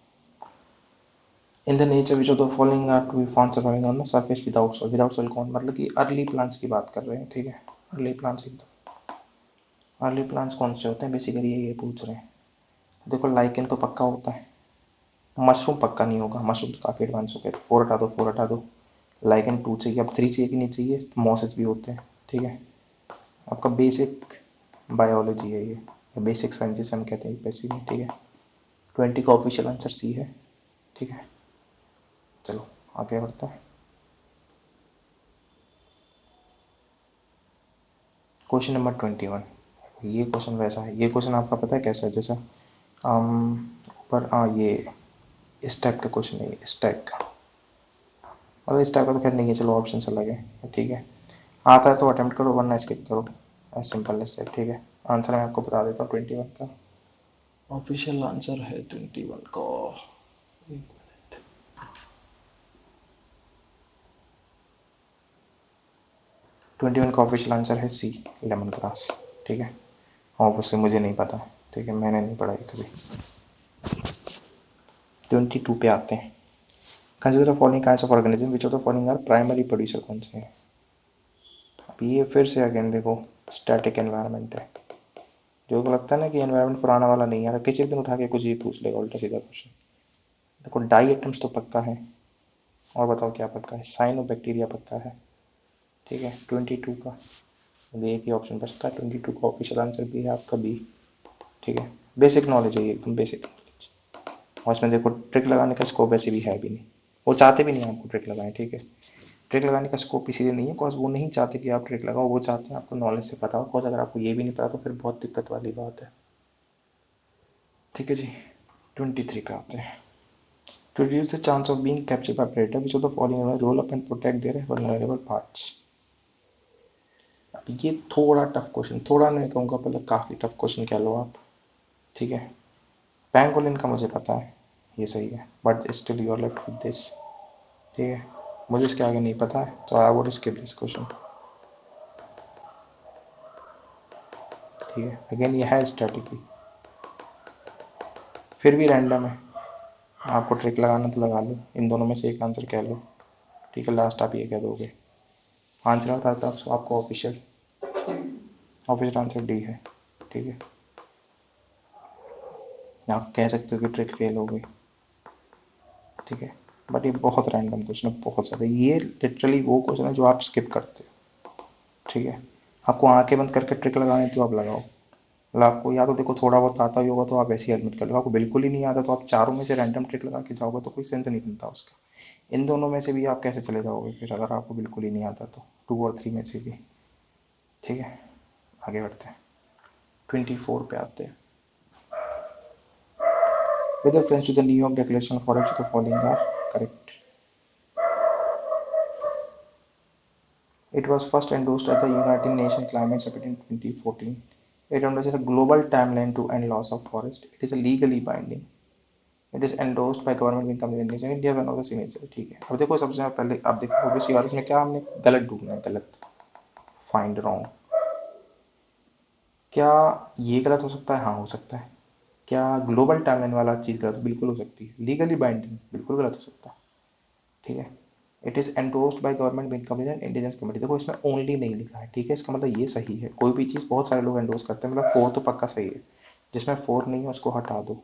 In the nature which of the following are to be found surviving on the surface without soil. Without soil कौन, मतलब कि अर्ली प्लांट्स की बात कर रहे हैं, ठीक है, अर्ली प्लांट्स एकदम। अर्ली प्लांट्स कौन से होते हैं बेसिकली, ये पूछ रहे हैं। देखो लाइकेन तो पक्का होता है, मशरूम पक्का नहीं होगा, मशरूम तो काफ़ी एडवांस हो गए, तो 4 हटा दो, 4 हटा दो। लाइकेन 2 चाहिए, अब 3 चाहिए कि नहीं चाहिए, मॉसेस भी होते हैं, ठीक है। आपका बेसिक बायोलॉजी है ये, बेसिक साइंस जिसे हम कहते हैं बेसिक में, ठीक है। 20 का ऑफिशियल आंसर सी है, ठीक है। चलो आगे बढ़ते हैं। Question number 21। ये क्वेश्चन वैसा है, ये क्वेश्चन आपका पता है कैसा है, जैसा ऊपर ये इस टाइप का क्वेश्चन है, इस टाइप का, मतलब इस टाइप का तो खैर नहीं है, चलो ऑप्शन अलग है, ठीक है। आता है तो अटेम्प्ट करो वरना स्किप करो, सिंपल है, ठीक है। आंसर मैं आपको बता देता हूँ 21 का, ऑफिशियल आंसर है 21 का, 21 का ऑफिशियल आंसर है सी, लेमन ग्रास, ठीक है। ऑब्वियसली मुझे नहीं पता, ठीक है, मैंने नहीं पढ़ा कभी। 22 पे आते हैं। Consider following kinds of organism which of the following are primary producer, कौन से हैं। अब ये फिर से अगेन देखो स्टैटिक एनवायरनमेंट है, जो लगता है ना कि एनवायरनमेंट पुराना वाला नहीं है, किसी दिन उठा के कुछ भी पूछ लेगा उल्टा सीधा क्वेश्चन। देखो डाई एटम्स तो पक्का है, और बताओ क्या पक्का है, साइनो बैक्टीरिया पक्का है, ठीक है। 22 का एक ही ऑप्शन बचता है, 22 का ऑफिशियल आंसर भी है आपका बी, ठीक है। बेसिक नॉलेज है ये, एकदम बेसिक नॉलेज, और इसमें देखो ट्रिक लगाने का स्कोप ऐसे भी है भी नहीं, वो चाहते भी नहीं आपको ट्रिक लगाएं, ठीक है। ट्रिक लगाने का स्कोप इसीलिए नहीं है बिकॉज वो नहीं चाहते कि आप ट्रिक लगाओ, वो चाहते हैं आपको नॉलेज से पता हो, बिकॉज अगर आपको ये भी नहीं पता तो फिर बहुत दिक्कत वाली बात है, ठीक है जी। 23 पे आते हैं। To reduce the chance of being captured by predator, which of the following will roll up and protect their vulnerable parts? अब ये थोड़ा टफ क्वेश्चन, थोड़ा नहीं कहूँगा, पहले काफ़ी टफ क्वेश्चन कह लो आप, ठीक है। पैंगोलिन का मुझे पता है, ये सही है, but still you are left with this, ठीक है। मुझे इसके आगे नहीं पता है तो I would skip this question, ठीक है। अगेन ये है स्ट्रेटजी, फिर भी रैंडम है, आपको ट्रिक लगाना तो लगा लो, इन दोनों में से एक आंसर कह लो, ठीक है, लास्ट आप ये कह दोगे। आंसर बताता हूँ आपको, ऑफिशियल ऑफिशियल आंसर डी है, ठीक है। आप कह सकते हो कि ट्रिक फेल हो गई, ठीक है, बट ये बहुत रैंडम क्वेश्चन है, बहुत ज़्यादा, ये लिटरली वो क्वेश्चन है जो आप स्किप करते हो, ठीक है। आपको आंखें बंद करके ट्रिक लगानी तो आप लगाओ, मतलब आपको या तो देखो थोड़ा बहुत आता ही होगा तो आप ऐसे ही एडमिट कर लो, आपको बिल्कुल ही नहीं आता तो आप चारों में से रैंडम ट्रिक लगा के जाओगे तो कोई सेंस नहीं बनता उसका। इन दोनों में से भी आप कैसे चले जाओगे फिर, अगर आपको बिल्कुल ही नहीं आता तो 2 और 3 में से भी, ठीक है। आगे बढ़ते हैं, 24 पे आते हैं। With reference to the New York Declaration of Rights, the following are correct. It was first endorsed at the United Nations Climate Summit in 2014. It endorses a global timeline to end loss of forest. It is legally binding. It is endorsed by government income in India one of the signature, ठीक है। अब देखो सबसे पहले आप देखो ओबीसी वाले में क्या हमने गलत ढूंढना है, गलत, फाइंड रॉन्ग। क्या ये गलत हो सकता है, हाँ हो सकता है। क्या ग्लोबल टाइमलाइन वाला चीज़ गलत, बिल्कुल हो सकती है। लीगली बाइंडिंग बिल्कुल गलत हो सकता है, ठीक है। It is endorsed by government with commission indigenous committee, देखो इसमें ओनली नहीं लिखा है, ठीक है, इसका मतलब ये सही है। कोई भी चीज़ बहुत सारे लोग एंडोर्स करते हैं, मतलब 4 तो पक्का सही है, जिसमें 4 नहीं है उसको हटा दो।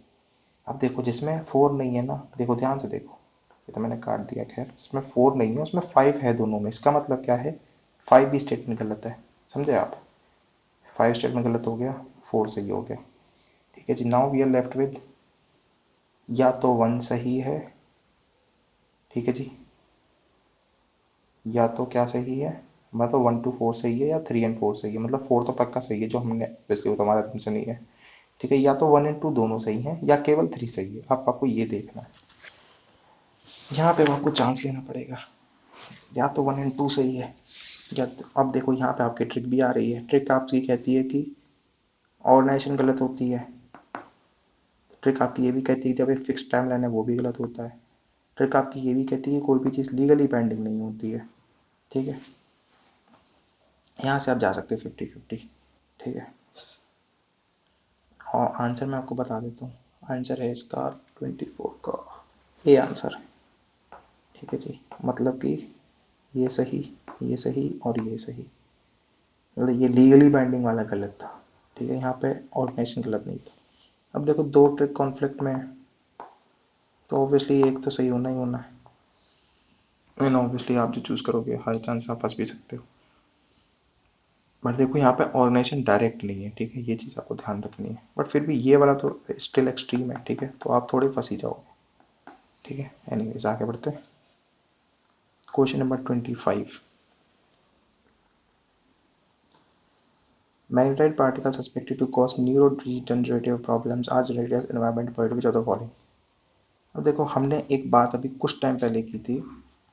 अब देखो जिसमें 4 नहीं है ना, देखो ध्यान से देखो, ये तो मैंने काट दिया, खैर जिसमें 4 नहीं है उसमें 5 है दोनों में, इसका मतलब क्या है, 5 भी स्टेटमेंट गलत है, समझे आप। 5 स्टेटमेंट गलत हो गया, 4 सही हो गया, ठीक है जी। Now we are left with, या तो 1 सही है, ठीक है जी, या तो क्या सही है, मतलब 1 to 4 सही है, या 3 and 4 सही है, मतलब 4 तो पक्का सही है जो हमने, वैसे वो तो हमारा assumption नहीं है, ठीक है, या तो 1 एंड 2 दोनों सही हैं या केवल 3 सही है, आपको ये देखना है। यहाँ पे आपको चांस लेना पड़ेगा, या तो 1 एंड 2 सही है या तो, अब देखो यहाँ पे आपकी ट्रिक भी आ रही है। ट्रिक आपकी कहती है कि ऑर्गेनाइजेशन गलत होती है। ट्रिक आपकी ये भी कहती है जब एक फिक्स टाइम लाइन है वो भी गलत होता है। ट्रिक आपकी ये भी कहती है कि कोई भी चीज़ लीगली पेंडिंग नहीं होती है। ठीक है, यहाँ से आप जा सकते हो 50-50। ठीक है, और आंसर मैं आपको बता देता हूँ। आंसर है इसका 24 का ए आंसर है। ठीक है जी, मतलब कि ये सही, ये सही और ये सही, मतलब ये लीगली बाइंडिंग वाला गलत था। ठीक है, यहाँ पे ऑर्गेनाइजेशन गलत नहीं था। अब देखो दो ट्रिक कॉन्फ्लिक्ट में है, तो ऑब्वियसली एक तो सही होना ही होना है, एंड ऑब्वियसली आप जो चूज करोगे हाई चांस आप फंस भी सकते हो। बट देखो यहाँ पे ऑर्गेनाइजेशन डायरेक्ट नहीं है। ठीक है, ये चीज़ आपको ध्यान रखनी है, बट फिर भी ये वाला तो स्टिल एक्सट्रीम है। ठीक है, तो आप थोड़े फंस ही जाओगे। ठीक है, एनीवेज आगे बढ़ते हैं। Question number 25। Magnetite particle suspected to cause neurodegenerative problems are generated as environment point which of the following. अब देखो हमने एक बात अभी कुछ टाइम पहले की थी,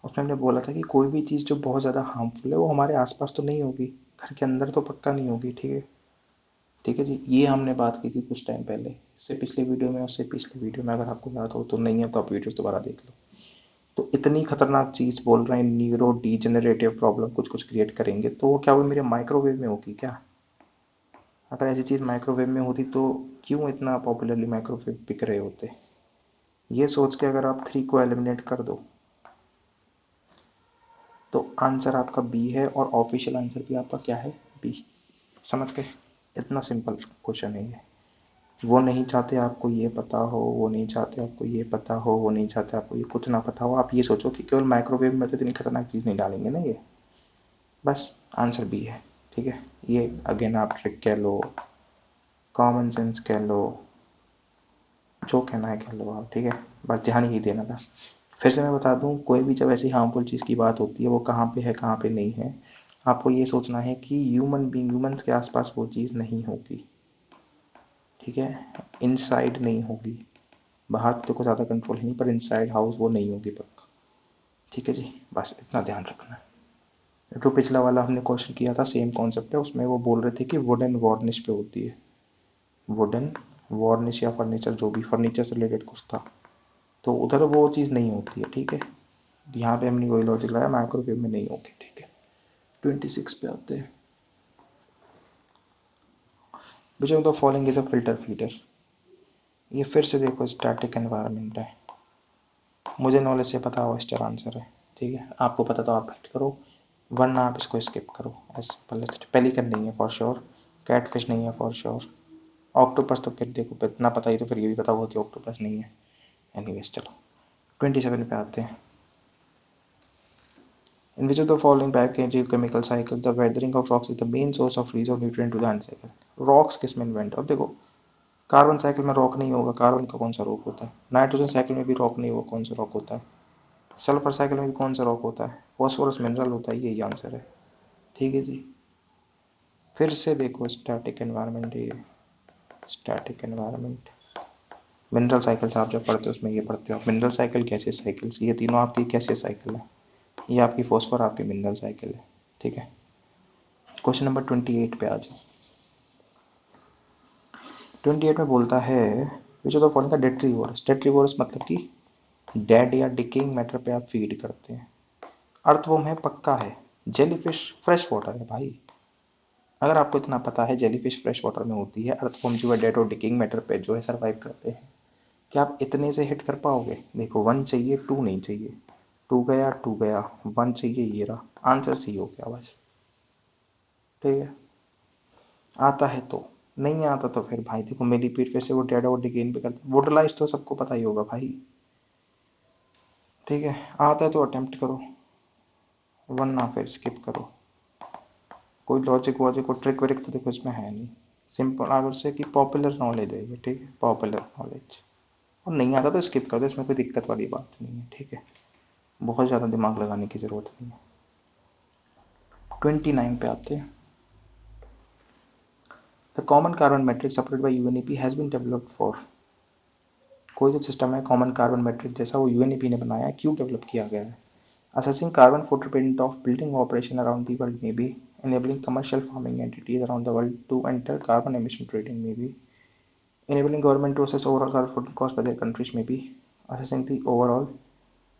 उसमें हमने बोला था कि कोई भी चीज़ जो बहुत ज़्यादा हार्मफुल है वो हमारे आसपास तो नहीं होगी, घर के अंदर तो पक्का नहीं होगी। ठीक है, ठीक है जी, ये हमने बात की थी कुछ टाइम पहले, इससे पिछले वीडियो में, उससे पिछले वीडियो में, अगर आपको याद हो तो। नहीं है तो आप वीडियो दोबारा देख लो। तो इतनी खतरनाक चीज़ बोल रहे हैं, न्यूरो डीजेनरेटिव प्रॉब्लम कुछ कुछ क्रिएट करेंगे, तो वो क्या वो मेरे माइक्रोवेव में होगी क्या? अगर ऐसी चीज़ माइक्रोवेव में होती तो क्यों इतना पॉपुलरली माइक्रोवेव बिक रहे होते? ये सोच के अगर आप 3 को एलिमिनेट कर दो तो आंसर आपका बी है, और ऑफिशियल आंसर भी आपका क्या है? बी। समझ गए? इतना सिंपल क्वेश्चन है ये। वो नहीं चाहते आपको ये पता हो, वो नहीं चाहते आपको ये पता हो, वो नहीं चाहते आपको ये कुछ ना पता हो। आप ये सोचो कि केवल माइक्रोवेव में तो इतनी खतरनाक चीज़ नहीं डालेंगे ना ये। बस आंसर बी है। ठीक है, ये अगेन आप ट्रिक कह लो, कॉमन सेंस कह लो, जो कहना है कह लो आप। ठीक है, बस ध्यान ही देना था। फिर से मैं बता दूं, कोई भी जब ऐसी हार्मफुल चीज़ की बात होती है वो कहाँ पे है कहाँ पे नहीं है, आपको ये सोचना है कि ह्यूमंस के आसपास वो चीज़ नहीं होगी। ठीक है, इनसाइड नहीं होगी, बाहर तो कोई ज़्यादा कंट्रोल नहीं, पर इनसाइड हाउस वो नहीं होगी पक्का। ठीक है जी, बस इतना ध्यान रखना है। जो पिछला वाला हमने क्वेश्चन किया था सेम कॉन्सेप्ट है, उसमें वो बोल रहे थे कि वुडन वार्निश पे होती है, वुडन वार्निश या फर्नीचर, जो भी फर्नीचर से रिलेटेड कुछ था, तो उधर वो चीज़ नहीं होती है। ठीक है, यहाँ पे हमने वही लॉजिक लगाया, माइक्रोवेव में नहीं होगी। ठीक है, 26 पे आते हैं। विच of the following is a filter feeder. ये फिर से देखो स्टैटिक एनवायरनमेंट है, मुझे नॉलेज से पता हो इसका आंसर है। ठीक है, आपको पता तो आप फिट करो, वरना आप इसको स्किप करो। पेलिकन नहीं है फॉर श्योर, कैटफिश नहीं है फॉर श्योर, ऑक्टोपस तो फिर देखो इतना पता ही तो फिर ये भी पता होगा कि ऑक्टोपस नहीं है। एनीवेज चलो 27 पे आते हैं। In which of the following biochemical cycles the weathering of rocks is the main source of release of nutrient to the ant cycle? Rocks किस में इन्वेंट? अब देखो कार्बन साइकिल में रॉक नहीं होगा, कार्बन का कौन सा रॉक होता है? नाइट्रोजन साइकिल में भी रॉक नहीं होगा, कौन सा रॉक होता है? सल्फर साइकिल में भी कौन सा रॉक होता है? फॉस्फोरस मिनरल होता है, यही आंसर है। ठीक है जी, फिर से देखो स्टैटिक एनवायरनमेंट, ये स्टैटिक एनवायरनमेंट, मिनरल साइकिल्स आप जब पढ़ते हो उसमें ये पढ़ते हो, मिनरल साइकिल, गैसियस साइकिल्स, ये तीनों आपकी गैसियस साइकिल है, ये आपकी फॉस्फोर आपकी मिनरल साइकिल है। ठीक है, क्वेश्चन नंबर 28 पे आ जाओ। 28 में बोलता है विच ऑफ द फॉलोइंग का डेट्रीवोरस। डेट्रीवोरस मतलब कि डेड या डिकेइंग मैटर पे आप फीड करते हैं। अर्थवॉर्म है, पक्का है। जेलीफिश फ्रेश वाटर है भाई, अगर आपको इतना पता है जेलीफिश फ्रेश वाटर में होती है, अर्थवॉर्म जो है डेड और डिकेइंग मैटर पे जो है सर्वाइव करते हैं, क्या आप इतने से हिट कर पाओगे? देखो 1 चाहिए, 2 नहीं चाहिए, 2 गया 2 गया, 1 चाहिए, ये रहा आंसर, सी हो गया बस। ठीक है, आता है तो, नहीं आता तो फिर भाई देखो मिलीपीड फिर से वो डेड और डिकेन पे करते, वोडलाइज तो सबको पता ही होगा भाई। ठीक है, आता है तो अटेम्प्ट करो, वरना फिर स्किप करो। कोई लॉजिक वॉजिक और ट्रिक व्रिक तो देखो इसमें है नहीं, सिंपल आगे से कि पॉपुलर नॉलेज है ये। ठीक है, पॉपुलर नॉलेज, और नहीं आता तो स्किप कर दो, इसमें कोई दिक्कत वाली बात नहीं है। ठीक है, बहुत ज़्यादा दिमाग लगाने की ज़रूरत नहीं है। 29 पे आते हैं। The common carbon metric supported by UNEP has been developed for, कोई जो सिस्टम है कॉमन कार्बन मैट्रिक जैसा वो यूएनईपी ने बनाया है, क्यों डेवलप किया गया है? Assessing carbon footprint of building operation around the world may be enabling commercial farming entities around the world to enter carbon emission trading may be enabling government to assess overall carbon footprint cost by their countries may be assessing the overall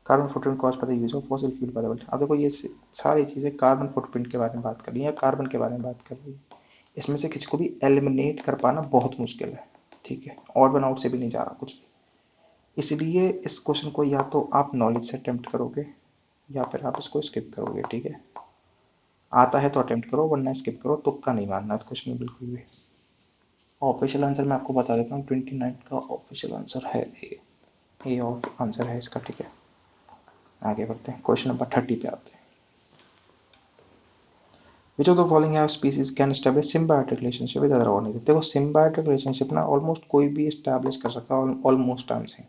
carbon footprint cost by the use of fossil fuel by the world। अब देखो ये सारी चीज़ें कार्बन फुटप्रिंट के बारे में बात कर रही है, कार्बन के बारे में बात कर रही है। इसमें से किसी को भी एलिमिनेट कर पाना बहुत मुश्किल है, ठीक है, और वन आउट से भी नहीं जा रहा कुछ भी। इसलिए इस क्वेश्चन को या तो आप नॉलेज से अटेम्प्ट करोगे या फिर आप इसको स्किप करोगे, ठीक है। आता है तो अटेम्प्ट करो वरना स्किप करो, तुक्का नहीं मारना इस क्वेश्चन में बिल्कुल भी। ऑफिशियल आंसर मैं आपको बता देता हूँ, 29 का ऑफिशियल आंसर है ए ऑफ आंसर है इसका, ठीक है। आगे बढ़ते हैं, क्वेश्चन नंबर 30 पे आते हैं। Which of the following have species can establish symbiotic relationship with other organisms? देखो symbiotic relationship ना ऑलमोस्ट कोई भी establish कर सकता है, ऑलमोस्ट टाइम से,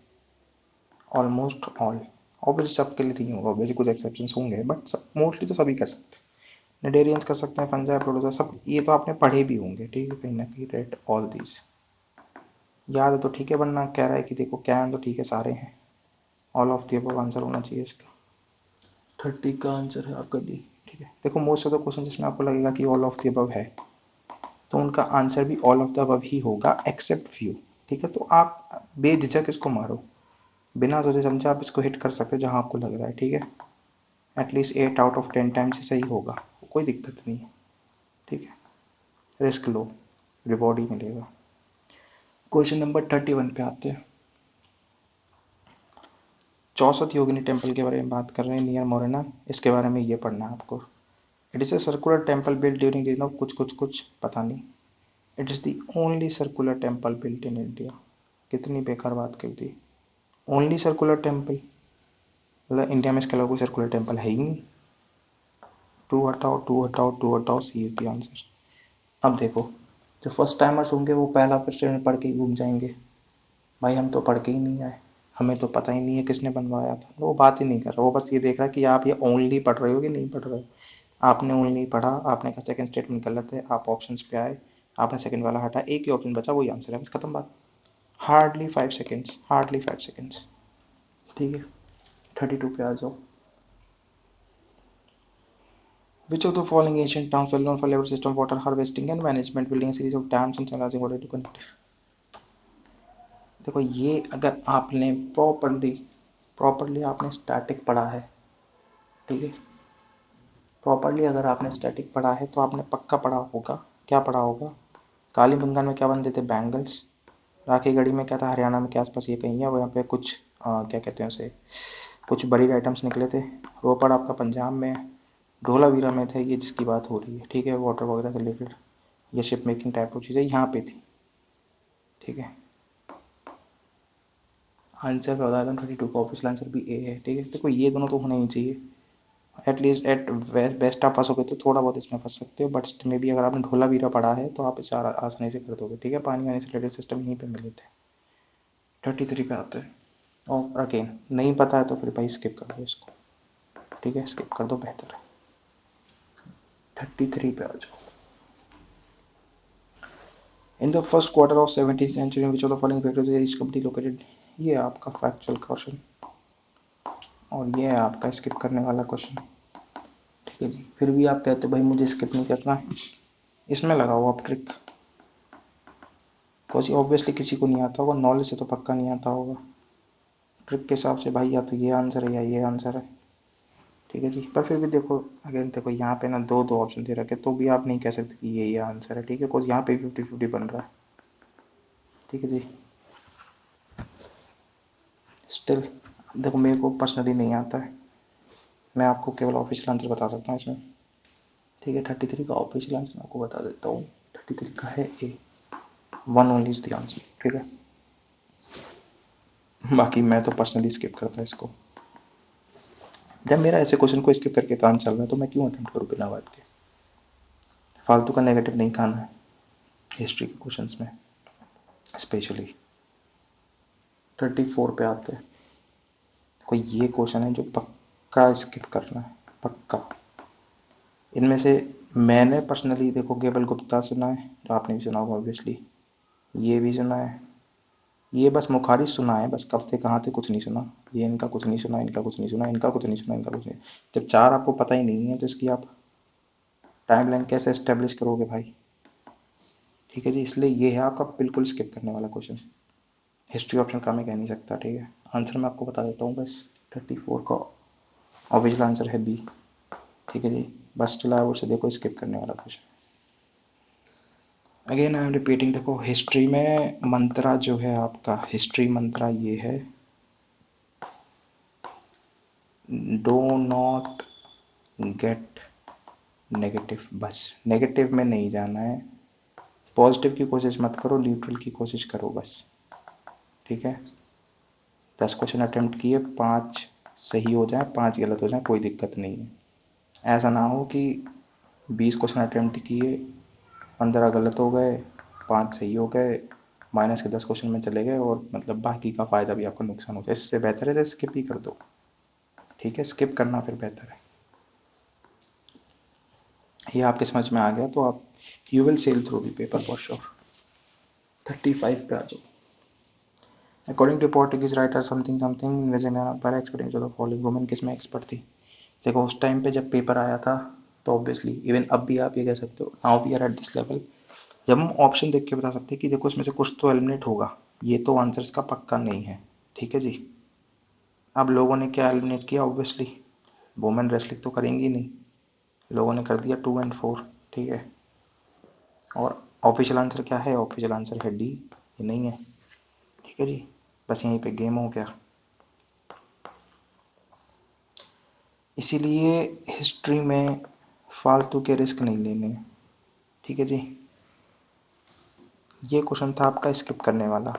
ऑलमोस्ट ऑल, ऑब्वियसली सबके लिए नहीं होगा, ऑब्वियसली कुछ एक्सेप्शंस होंगे बट सब मोस्टली तो सभी कर सकते हैं। नेडेरियंस कर सकते हैं, फंजाई, प्रोटोजोआ, सब ये तो आपने पढ़े भी होंगे, ठीक है, कहीं ना कहीं। रेड ऑल दीज याद है तो ठीक है, वरना कह रहा है कि देखो कैन तो ठीक है सारे हैं, all of the above answer होना चाहिए इसका। 30 का आंसर है आपका डी, ठीक है। देखो मोस्ट ऑफ द क्वेश्चन जिसमें आपको लगेगा कि ऑल ऑफ द अबव है तो उनका आंसर भी ऑल ऑफ द अबव ही होगा एक्सेप्ट फ्यू, ठीक है। तो आप बेझिझक इसको मारो, बिना सोचे समझे आप इसको हिट कर सकते हो जहां आपको लग रहा है, ठीक है। एटलीस्ट 8 आउट ऑफ 10 टाइम्स सही होगा, कोई दिक्कत नहीं है, ठीक है। रिस्क लो, रिवॉर्ड ही मिलेगा। क्वेश्चन नंबर 31 पे आते हैं। चौसठ योगिनी टेम्पल के बारे में बात कर रहे हैं नियर मोरेना, इसके बारे में ये पढ़ना है आपको। It is a circular temple built during reign of कुछ कुछ कुछ पता नहीं। It is the only circular temple built in India. कितनी बेकार बात कर दी, ओनली सर्कुलर टेम्पल, मतलब इंडिया में इसके अलावा कोई सर्कुलर टेम्पल है ही नहीं। टू हटाओ टू हटाओ टू हटाओ, सी इज द आंसर। अब देखो जो फर्स्ट टाइमर्स होंगे वो पहला क्वेश्चन पढ़ के ही घूम जाएंगे, भाई हम तो पढ़ के ही नहीं आए, हमें तो पता ही नहीं है किसने बनवाया था, वो बात ही नहीं कर रहा, वो बस ये देख रहा है कि आप ये ओनली पढ़ रहे हो कि नहीं पढ़ रहे हो। आपने ओनली पढ़ा, आपने कहा सेकंड स्टेटमेंट गलत है, आप ऑप्शंस पे आए, आपने सेकंड वाला हटा, एक ही ऑप्शन बचा वही आंसर है, बस खत्म बात। हार्डली 5 सेकेंड्स, हार्डली 5 सेकेंड्स, ठीक है। 32 पे आ जाओ। Which of the following ancient towns well known for elaborate system of water harvesting and management, building a series of dams and channels in order to connect? देखो ये अगर आपने प्रॉपरली आपने स्टैटिक पढ़ा है, ठीक है, प्रॉपरली अगर आपने स्टैटिक पढ़ा है तो आपने पक्का पढ़ा होगा, क्या पढ़ा होगा, काली बंगाल में क्या बनते थे, बैंगल्स। राखी गढ़ी में क्या था, हरियाणा में के आसपास ये कहीं है, वो यहाँ पे कुछ क्या कहते हैं उसे, कुछ बरीड आइटम्स निकले थे। रोपड़ आपका पंजाब में, धोलावीरा में थे, ये जिसकी बात हो रही है, ठीक है, वाटर वगैरह से रिलेटेड, ये शिप मेकिंग टाइप की चीज़ें यहाँ पे थी, ठीक है। आंसर बता रहा हूँ 32 का ऑफिशियल आंसर भी ए है, ठीक है। देखो ये दोनों तो होने ही चाहिए, एटलीस्ट एट बेस्ट आप पास हो गए तो थोड़ा बहुत इसमें फंस सकते हो, बट मे बी अगर आपने धोलावीरा पढ़ा है तो आप इसे आसानी से कर दोगे, ठीक है। पानी वानी से रिलेटेड सिस्टम यहीं पे मिले थे। 33 पे आते हैं, और अगेन नहीं पता है तो फिर भाई स्किप कर दो इसको, ठीक है, स्किप कर दो, बेहतर है। 33 पे आ जाओ। In the first quarter of 17th century which of the following factors is east company located, ये आपका फैक्चुअल क्वेश्चन, और ये है आपका स्किप करने वाला क्वेश्चन, ठीक है जी। फिर भी आप कहते भाई मुझे स्किप नहीं करना, इसमें लगाओ आप ट्रिक, कुछ ऑब्वियसली किसी को नहीं आता होगा, नॉलेज से तो पक्का नहीं आता होगा, ट्रिक के हिसाब से भाई या तो ये आंसर है या ये आंसर है, ठीक है जी। पर फिर भी देखो अगेन देखो यहाँ पे ना दो दो ऑप्शन दे रखे, तो भी आप नहीं कह सकते कि ये आंसर है, ठीक है, कुछ यहाँ पे 50-50 बन रहा है, ठीक है जी। स्टिल देखो मेरे को पर्सनली नहीं आता है, मैं आपको केवल ऑफिशियल आंसर बता सकता हूँ इसमें, ठीक है। 33 का ऑफिशियल आंसर मैं आपको बता देता हूँ, 33 का है ए, 1 ओनली इज द आंसर, ठीक है। बाकी मैं तो पर्सनली स्किप करता है इसको, जब मेरा ऐसे क्वेश्चन को स्किप करके काम चल रहा है तो मैं क्यों अटेम्प्ट करूँ बिना बात के, फालतू का नेगेटिव नहीं खाना है हिस्ट्री के क्वेश्चंस में स्पेशली। 34 पे आते हैं, कोई ये क्वेश्चन है जो पक्का स्किप करना है, पक्का। इनमें से मैंने पर्सनली देखो केवल गुप्ता सुना है, तो आपने भी सुना होगा ऑब्वियसली, ये भी सुना है, ये बस मुखारी सुना है, बस कब थे कहाँ थे कुछ नहीं सुना, ये इनका कुछ नहीं सुना, इनका कुछ नहीं सुना, इनका कुछ नहीं सुना, इनका कुछ नहीं। जब चार आपको पता ही नहीं है तो इसकी आप टाइमलाइन कैसे एस्टेब्लिश करोगे भाई। ठीक है जी, इसलिए ये है आपका बिल्कुल स्किप करने वाला क्वेश्चन। हिस्ट्री ऑप्शन का मैं कह नहीं सकता, ठीक है। आंसर मैं आपको बता देता हूँ बस, 34 का ऑब्वियसली आंसर है बी। ठीक है जी, बस चला वो से देखो स्किप करने वाला question. Again I am repeating, देखो हिस्ट्री में मंत्रा जो है आपका, हिस्ट्री मंत्रा ये है, डो नॉट गेट नेगेटिव। बस नेगेटिव में नहीं जाना है, पॉजिटिव की कोशिश मत करो, न्यूट्रल की कोशिश करो बस। ठीक है, 10 क्वेश्चन अटेम्प्ट किए, 5 सही हो जाए 5 गलत हो जाए कोई दिक्कत नहीं है। ऐसा ना हो कि 20 क्वेश्चन अटेम्प्ट किए, 15 गलत हो गए, 5 सही हो गए, माइनस के 10 क्वेश्चन में चले गए और मतलब बाकी का फायदा भी आपको नुकसान हो जाए। इससे बेहतर है तो स्किप ही कर दो। ठीक है, स्किप करना फिर बेहतर है। ये आपके समझ में आ गया तो आप you will sail through the paper for sure. 35 पे आ जाओ। According to Portuguese writer something something पर एक्सपीरियंस ऑफ फॉलोइंग वुमेन, किस में एक्सपर्ट थी। देखो उस टाइम पे जब पेपर आया था तो ऑब्वियसली इवन अब भी आप ये कह सकते हो, now we are at this level, जब हम ऑप्शन देख के बता सकते हैं कि देखो इसमें से कुछ तो एलिमिनेट होगा, ये तो आंसर्स का पक्का नहीं है। ठीक है जी, अब लोगों ने क्या एलिमिनेट किया, ऑब्वियसली वुमेन रेसलिंग तो करेंगी नहीं, लोगों ने कर दिया 2 और 4। ठीक है, और ऑफिशियल आंसर क्या है, ऑफिशियल आंसर है डी, ये नहीं है। ठीक है जी, बस यहीं पे गेम हो गया। इसीलिए हिस्ट्री में फालतू के रिस्क नहीं लेने। ठीक है जी, ये क्वेश्चन था आपका स्किप करने वाला,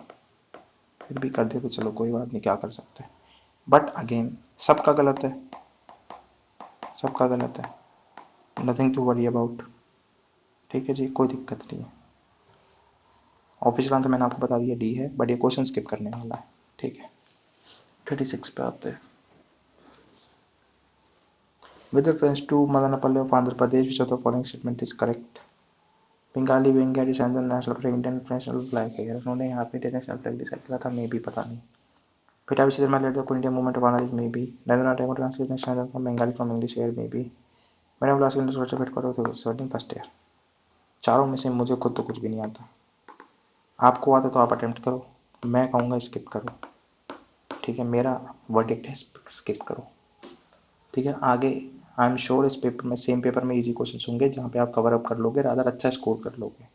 फिर भी कर दे तो चलो कोई बात नहीं, क्या कर सकते हैं। बट अगेन सबका गलत है, सबका गलत है, नथिंग टू वरी अबाउट। ठीक है जी, कोई दिक्कत नहीं है। ऑफिशियल आंसर मैंने आपको बता दिया डी है, बट ये क्वेश्चन स्किप करने वाला है। ठीक है, 36 पे आते हैं। With reference to Madanapalle of Andhra Pradesh which of the following statement is correct. Bengali Bengali sandal national flag, Indian national flag है यार, उन्होंने यहाँ पे इंटरनेशनल फ्लैग डिसाइड किया था, मे भी पता नहीं। फिर अभी Sharma let the Indian movement of Bangladesh, may be Rabindranath Tagore translate national from Bengali from English air, may be मैंने क्लास में सोचा फिट करो तो सेवनटीन फर्स्ट ईयर। चारों में से मुझे खुद तो कुछ भी नहीं आता, आपको आता तो आप अटेम्प्ट करो, मैं कहूँगा स्किप करो। ठीक है, मेरा वर्डिक्ट है स्किप करो। ठीक है, आगे आई एम श्योर इस पेपर में, सेम पेपर में इजी क्वेश्चन होंगे जहाँ पे आप कवर अप कर लोगे, रादर अच्छा स्कोर कर लोगे।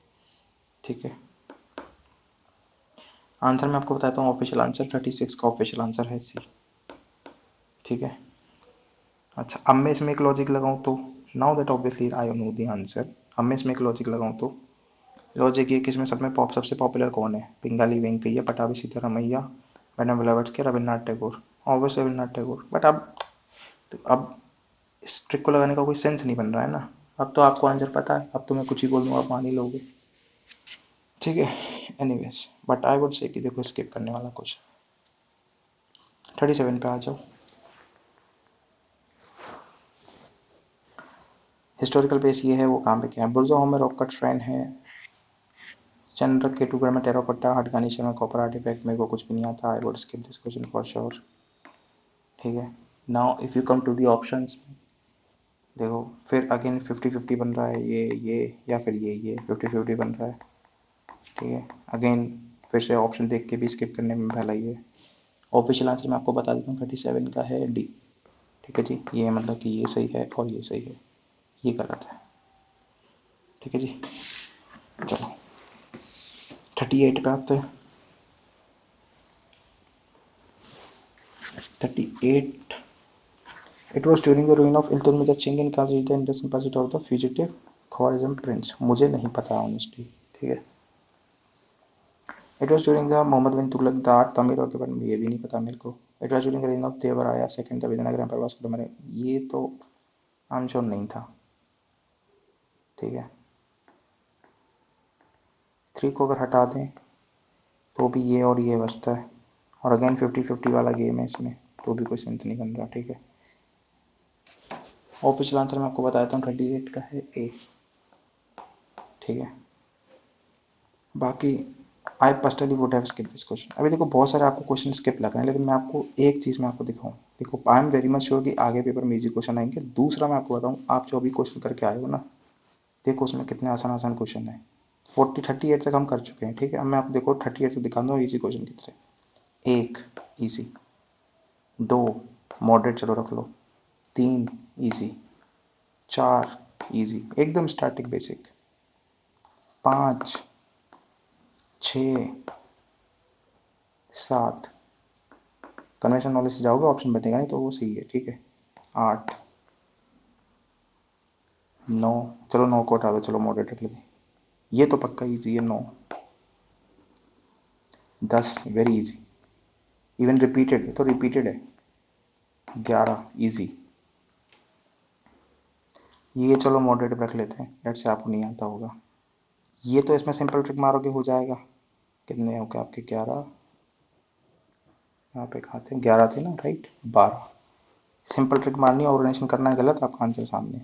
ठीक है, आंसर मैं आपको बताता हूँ, ऑफिशियल आंसर 36 का ऑफिशियल आंसर है सी। ठीक है, अच्छा अब मैं इसमें एक लॉजिक लगाऊँ तो, now that obviously I know the answer, अब मैं इसमें एक लॉजिक लगाऊँ तो लॉजिक ये कि इसमें सब में सबसे पॉपुलर कौन है, Pingali Venkayya, Pattabhi Sitaramayya, madam Blavatsky, Rabindranath Tagore, obviously Rabindranath Tagore. But अब इस ट्रिक को लगाने का कोई सेंस नहीं बन रहा है ना, अब तो आपको आंसर पता है, अब तो मैं कुछ ही बोल दूँ आप मान ही लोगे। ठीक है, anyways but I would say कि देखो स्किप करने वाला कुछ। 37 पे आ जाओ। हिस्टोरिकल बेस ये है, वो कहाँ पे क्या है, बुर्जा होम में रॉक कट श्राइन है, चंद्र के टुकड़े में टेराकोटा, हटगानी में कॉपर आर्टिफैक्ट, मेरे को कुछ भी नहीं आता, I would skip this question for sure. ठीक है, now if you come to the options, देखो फिर अगेन 50-50 बन रहा है, ये या फिर ये 50-50 बन रहा है। ठीक है, अगेन फिर से ऑप्शन देख के भी स्किप करने में भलाई है। ऑफिशियल आंसर मैं आपको बता देता हूँ, 37 का है डी। ठीक है जी, ये मतलब कि ये सही है और ये सही है, ये गलत है। ठीक है जी, चलो 38 पे आते हैं। 38, it was during the ruling of Iltutmish चिंगिन काजी the Indus pursuit of the fugitive Khwarizm prince, मुझे नहीं पता ऑनेस्टली। ठीक है, it was during the Mohammad bin Tughlaq the Timur के बारे में ये भी नहीं पता मेरे को। It was during the reign of Devaraya second the Vijayanagar empire Vasco da, ये तो आंसर नहीं था। ठीक है, 3 को अगर हटा दें तो भी ये और ये बचता है, और अगेन 50-50 वाला गेम है इसमें, तो भी कोई सेंस नहीं बन रहा। ठीक है, ऑफिशियल आंसर मैं आपको बताता हूँ 38 का है ए। ठीक है, बाकी I personally would have skip this question. अभी देखो बहुत सारे आपको क्वेश्चन स्किप लग रहे हैं, लेकिन मैं आपको एक चीज़ मैं आपको दिखाऊँ। देखो I am very much sure कि आगे पेपर में इजी क्वेश्चन आएंगे। दूसरा मैं आपको बताऊँ, आप जो अभी क्वेश्चन करके आए हो ना, देखो उसमें कितने आसान आसान क्वेश्चन है। 38 तक हम कर चुके हैं। ठीक है, अब मैं आपको देखो 38 तक दिखा दूँ ईजी क्वेश्चन कितने। 1 ईजी, 2 मॉडरेट चलो रख लो, 3 ईजी, 4 ईजी एकदम स्टार्टिंग बेसिक, 5 6 7 कन्वेंशन नॉलेज से जाओगे ऑप्शन बनेगा नहीं तो वो सही है। ठीक है, 8 9, चलो 9 को हटा दो, चलो मॉडरेट रख लेते, ये तो पक्का इजी है 9। 10 वेरी इजी, इवन रिपीटेड तो रिपीटेड है। 11 इजी, ये चलो मॉडरेट रख लेते हैं, लेट से आपको नहीं आता होगा। ये तो इसमें सिंपल ट्रिक मारोगे हो जाएगा। कितने हो गए आपके 11, यहाँ पे कहाँ थे 11 थे ना, राइट। 12 सिंपल ट्रिक मारनी है, ऑर्गेनाइजेशन करना है गलत, आपका आंसर सामने।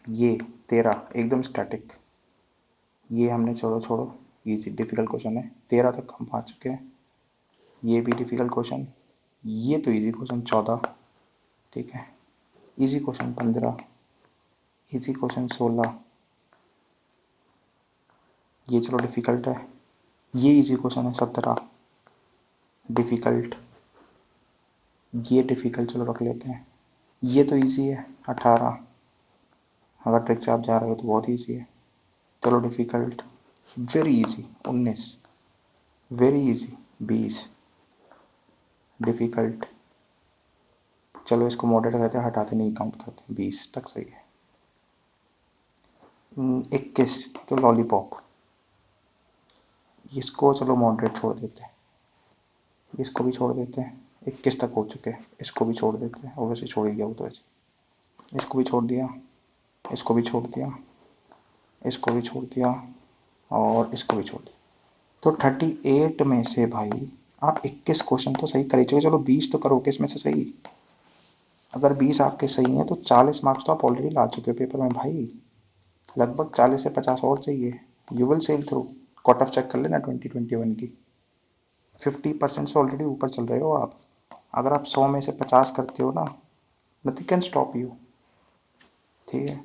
ये 13 एकदम स्टैटिक, ये हमने छोड़ो छोड़ो, इजी डिफिकल्ट क्वेश्चन है। 13 तक हम आ चुके हैं, ये भी डिफिकल्ट क्वेश्चन, ये तो इजी क्वेश्चन 14। ठीक है, इजी क्वेश्चन 15, इजी क्वेश्चन 16, ये चलो डिफिकल्ट है। ये इजी क्वेश्चन है 17, डिफिकल्ट, ये डिफिकल्ट चलो रख लेते हैं। ये तो इजी है 18, अगर ट्रिक से आप जा रहे हो तो बहुत इजी है, चलो difficult. Very easy 19, very easy 20, difficult, चलो इसको मॉडरेट रहते हैं, हटाते नहीं काउंट करते, 20 तक सही है। 21 तो लॉलीपॉप, इसको चलो मॉडरेट छोड़ देते हैं, इसको भी छोड़ देते हैं। 21 तक हो चुके हैं, इसको भी छोड़ देते हैं, वैसे छोड़ ही गया वो तो वैसे। इसको भी छोड़ दिया, इसको भी छोड़ दिया, इसको भी छोड़ दिया, और इसको भी छोड़ दिया। तो 38 में से भाई आप 21 क्वेश्चन तो सही कर ही चुके, चलो 20 तो करोगे इसमें से सही। अगर 20 आपके सही हैं तो 40 मार्क्स तो आप ऑलरेडी ला चुके हो पेपर में भाई। लगभग 40 से 50 और चाहिए, you will sail through. Cut off check कर लेना 2021 की, 50% से ऑलरेडी ऊपर चल रहे हो आप। अगर आप 100 में से 50 करते हो ना, नथिंग कैन स्टॉप यू। ठीक है,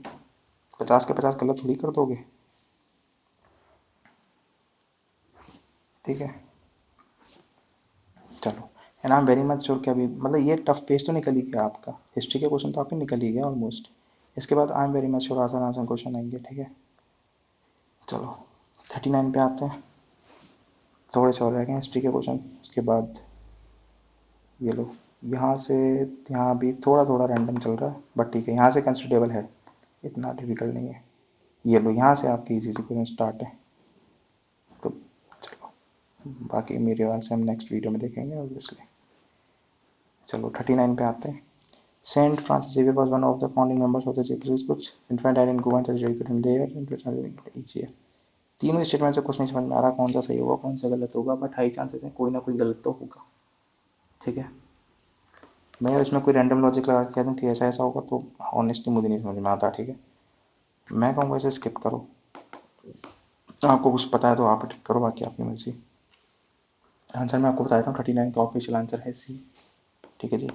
50 के 50 गलत थोड़ी कर दोगे। ठीक है, चलो। And I am very much sure कि अभी मतलब ये टफ पेज तो निकल ही गया आपका, हिस्ट्री के क्वेश्चन तो आपके निकल ही गया ऑलमोस्ट। इसके बाद I am very much sure आसान आसान क्वेश्चन आएंगे। ठीक है, चलो 39 पे आते हैं, थोड़े से और रह गए हिस्ट्री के क्वेश्चन। उसके बाद ये लो, यहाँ से यहाँ भी थोड़ा थोड़ा रैंडम चल रहा है, बट ठीक है, यहाँ से कंसिडरेबल है, इतना डिफिकल्ट नहीं है। ये लो, यहाँ से आपकी इजी से क्वेश्चन स्टार्ट है। तो चलो, बाकी मेरे ख्याल से हम नेक्स्ट वीडियो में देखेंगे ऑब्वियसली। चलो 39 पे आते हैं। Saint Francis Xavier was one of the founding members of the Japanese कुछ infantile in Goa and educated there each year. तीनों स्टेटमेंट से कुछ नहीं समझ में आ रहा कौन सा सही होगा कौन सा गलत होगा, बट हाई चांसेस है कोई ना कोई गलत तो होगा। ठीक है, मैं इसमें कोई रैंडम लॉजिक लगा के कह दूँ कि ऐसा ऐसा होगा तो ऑनेस्टली मुझे नहीं समझ में आता। ठीक है, मैं कहूँगा इसे स्किप करो, आपको कुछ पता है तो आप टिक करो, बाकी आपकी मर्जी। आंसर मैं आपको बता देता हूँ, 39 का ऑफिशियल आंसर है सी। ठीक है जी,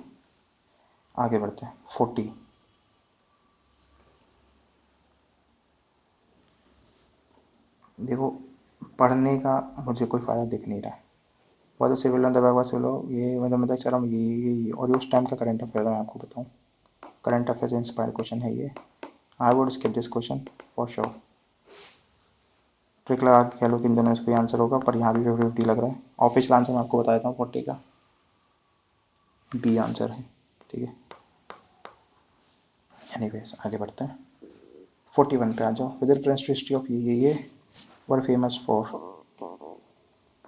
आगे बढ़ते हैं। 40, देखो पढ़ने का मुझे कोई फ़ायदा दिख नहीं रहा है। वह सिविल दबा सिविल ये मतलब चल रहा हूँ ये और ये उस टाइम का करंट अफेयर मैं आपको बताऊँ, करंट अफेयर इंस्पायर्ड क्वेश्चन है ये। आई would skip this question for sure. Trick लगा के कह लो कि इन दोनों में से कोई आंसर होगा, पर यहाँ भी 50-50 लग रहा है। ऑफिशियल आंसर मैं आपको बता देता हूँ 40 का बी आंसर है। ठीक है, एनीवेज आगे बढ़ते हैं। 41 पे आ जाओ। With reference to history of ये वर फेमस फॉर,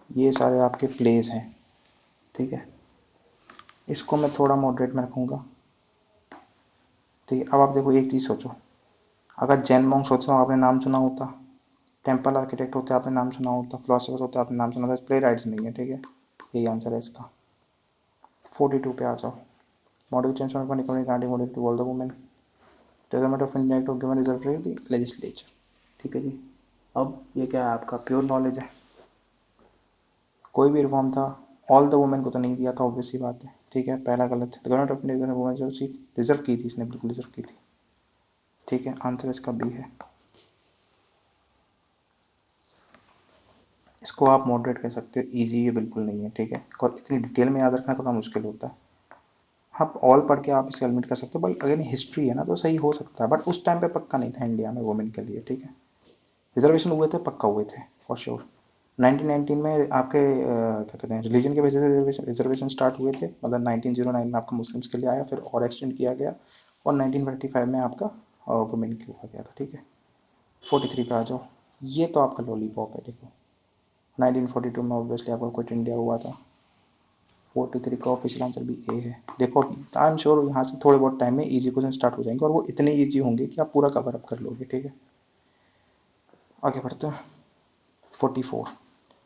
ये सारे आपके प्लेस हैं। ठीक है, इसको मैं थोड़ा मॉडरेट में रखूँगा। ठीक है, अब आप देखो एक चीज़ सोचो, अगर जैन मॉन्क्स होते तो आपने नाम सुना होता, टेम्पल आर्किटेक्ट होते आपने नाम सुना होता, फिलोसफर्स होते आपने नाम सुना होता, प्ले राइट्स नहीं है। ठीक है, यही आंसर है इसका। 42 पे आ जाओ। Moderate change from economic granting moderate to all the women. Government of India Act of given reserved to the legislature. ठीक है जी। अब ये क्या है आपका प्योर नॉलेज है, कोई भी रिफॉर्म था ऑल द वुमेन को तो नहीं दिया था, ऑब्वियस सी बात है, ठीक है, पहला गलत है। गवर्नमेंट ऑफ इंडिया वुमेन जो सीट रिजर्व की थी, इसने बिल्कुल रिजर्व की थी, ठीक है, आंसर इसका बी है। इसको आप मॉडरेट कह सकते हो, इजी ये बिल्कुल नहीं है, ठीक है, इतनी डिटेल में याद रखना थोड़ा मुश्किल होता है। हाँ, ऑल पढ़ के आप इसे एलिमिनेट कर सकते हो, बट अगर हिस्ट्री है ना तो सही हो सकता है, बट उस टाइम पे पक्का नहीं था इंडिया में वुमेन के लिए, ठीक है। रिजर्वेशन हुए थे, पक्का हुए थे फॉर श्योर। 1919 में आपके क्या कहते हैं रिलीजन के बेसिस से रिजर्वेशन स्टार्ट हुए थे, मतलब 1909 में आपका मुस्लिम्स के लिए आया, फिर और एक्सटेंड किया गया, और 1945 में आपका वुमेन के ऊपर गया था, ठीक है। 43 पे आ जाओ, ये तो आपका लॉलीपॉप है, देखो 1942 में ऑब्वियसली आपका क्विट इंडिया हुआ था। 43 का ऑफिशियल आंसर भी ए है। देखो आई एम श्योर यहाँ से थोड़े बहुत टाइम में इजी क्वेश्चन स्टार्ट हो जाएंगे, और वो इतने इजी होंगे कि आप पूरा कवर अप कर लोगे, ठीक है। आगे बढ़ते हैं। 44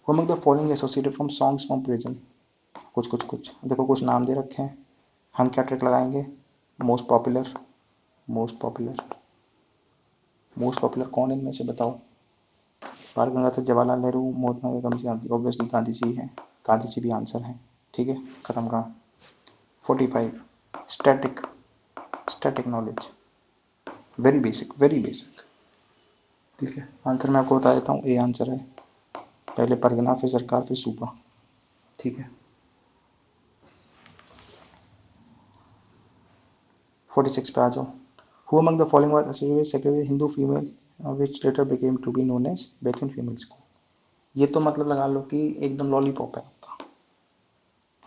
Who among the following associated from songs from prison? कुछ देखो, कुछ नाम दे रखे हैं, हम क्या ट्रिक लगाएंगे? Most popular, most popular, most popular कौन इनमें से बताओ? बाल गंगाधर, जवाहरलाल नेहरू, महात्मा गांधी, ऑब्वियसली गांधी जी हैं, गांधी जी भी आंसर हैं, ठीक है, खत्म कहा। 45 static, static knowledge, very basic, very basic, ठीक है। आंसर मैं आपको बता देता हूँ, ए आंसर है, पहले परगना फिर सरकार फिर सूबा, ठीक है। 46 पे आ जाओ। Who among the following was associated with secretary Hindu female which later became to be known as Bethune Female School? ये तो मतलब लगा लो कि एकदम लॉलीपॉप है आपका,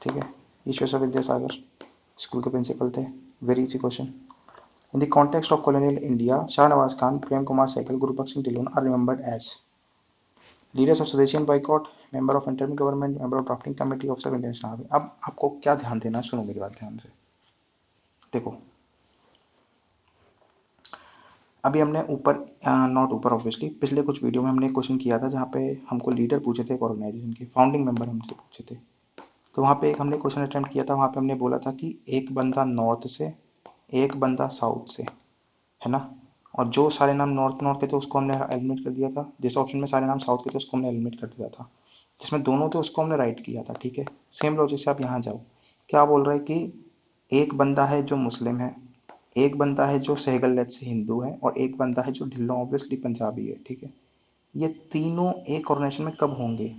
ठीक है। ईश्वर विद्यासागर स्कूल के प्रिंसिपल थे, very easy question. In the context of colonial India, Shah Nawaz Khan, Prem Kumar Sehgal, Guru Baksh Singh Dhillon are remembered as leaders of Swadeshi boycott, member of interim government, member of drafting committee, officer of Indian National Army। अब आपको क्या ध्यान देना, सुनो मेरी बात ध्यान से, देखो अभी हमने ऊपर नॉट ऊपर ऑब्वियसली पिछले कुछ वीडियो में हमने एक क्वेश्चन किया था जहाँ पे हमको लीडर पूछे थे एक ऑर्गेनाइजेशन के, फाउंडिंग मेंबर हमसे पूछे थे। तो वहाँ पे एक हमने क्वेश्चन अटेम्प्ट किया था, वहाँ पे हमने बोला था कि एक बंदा नॉर्थ से, एक बंदा साउथ से, है ना, और जो सारे नाम नॉर्थ नॉर्थ के थे उसको हमने एलिमिनेट कर दिया था, जिस ऑप्शन में सारे नाम साउथ के थे उसको हमने एलिमिनेट कर दिया था, जिसमें दोनों थे उसको हमने राइट किया था, ठीक है। सेम लॉजिक से आप यहाँ जाओ, क्या बोल रहे हैं कि एक बंदा है जो मुस्लिम है, एक बंदा है जो सहगल लेट से हिंदू है, और एक बंदा है जो ढिल्लों ऑब्वियसली पंजाबी है, ठीक है। ये तीनों एक ऑर्गेनाइजेशन में कब होंगे?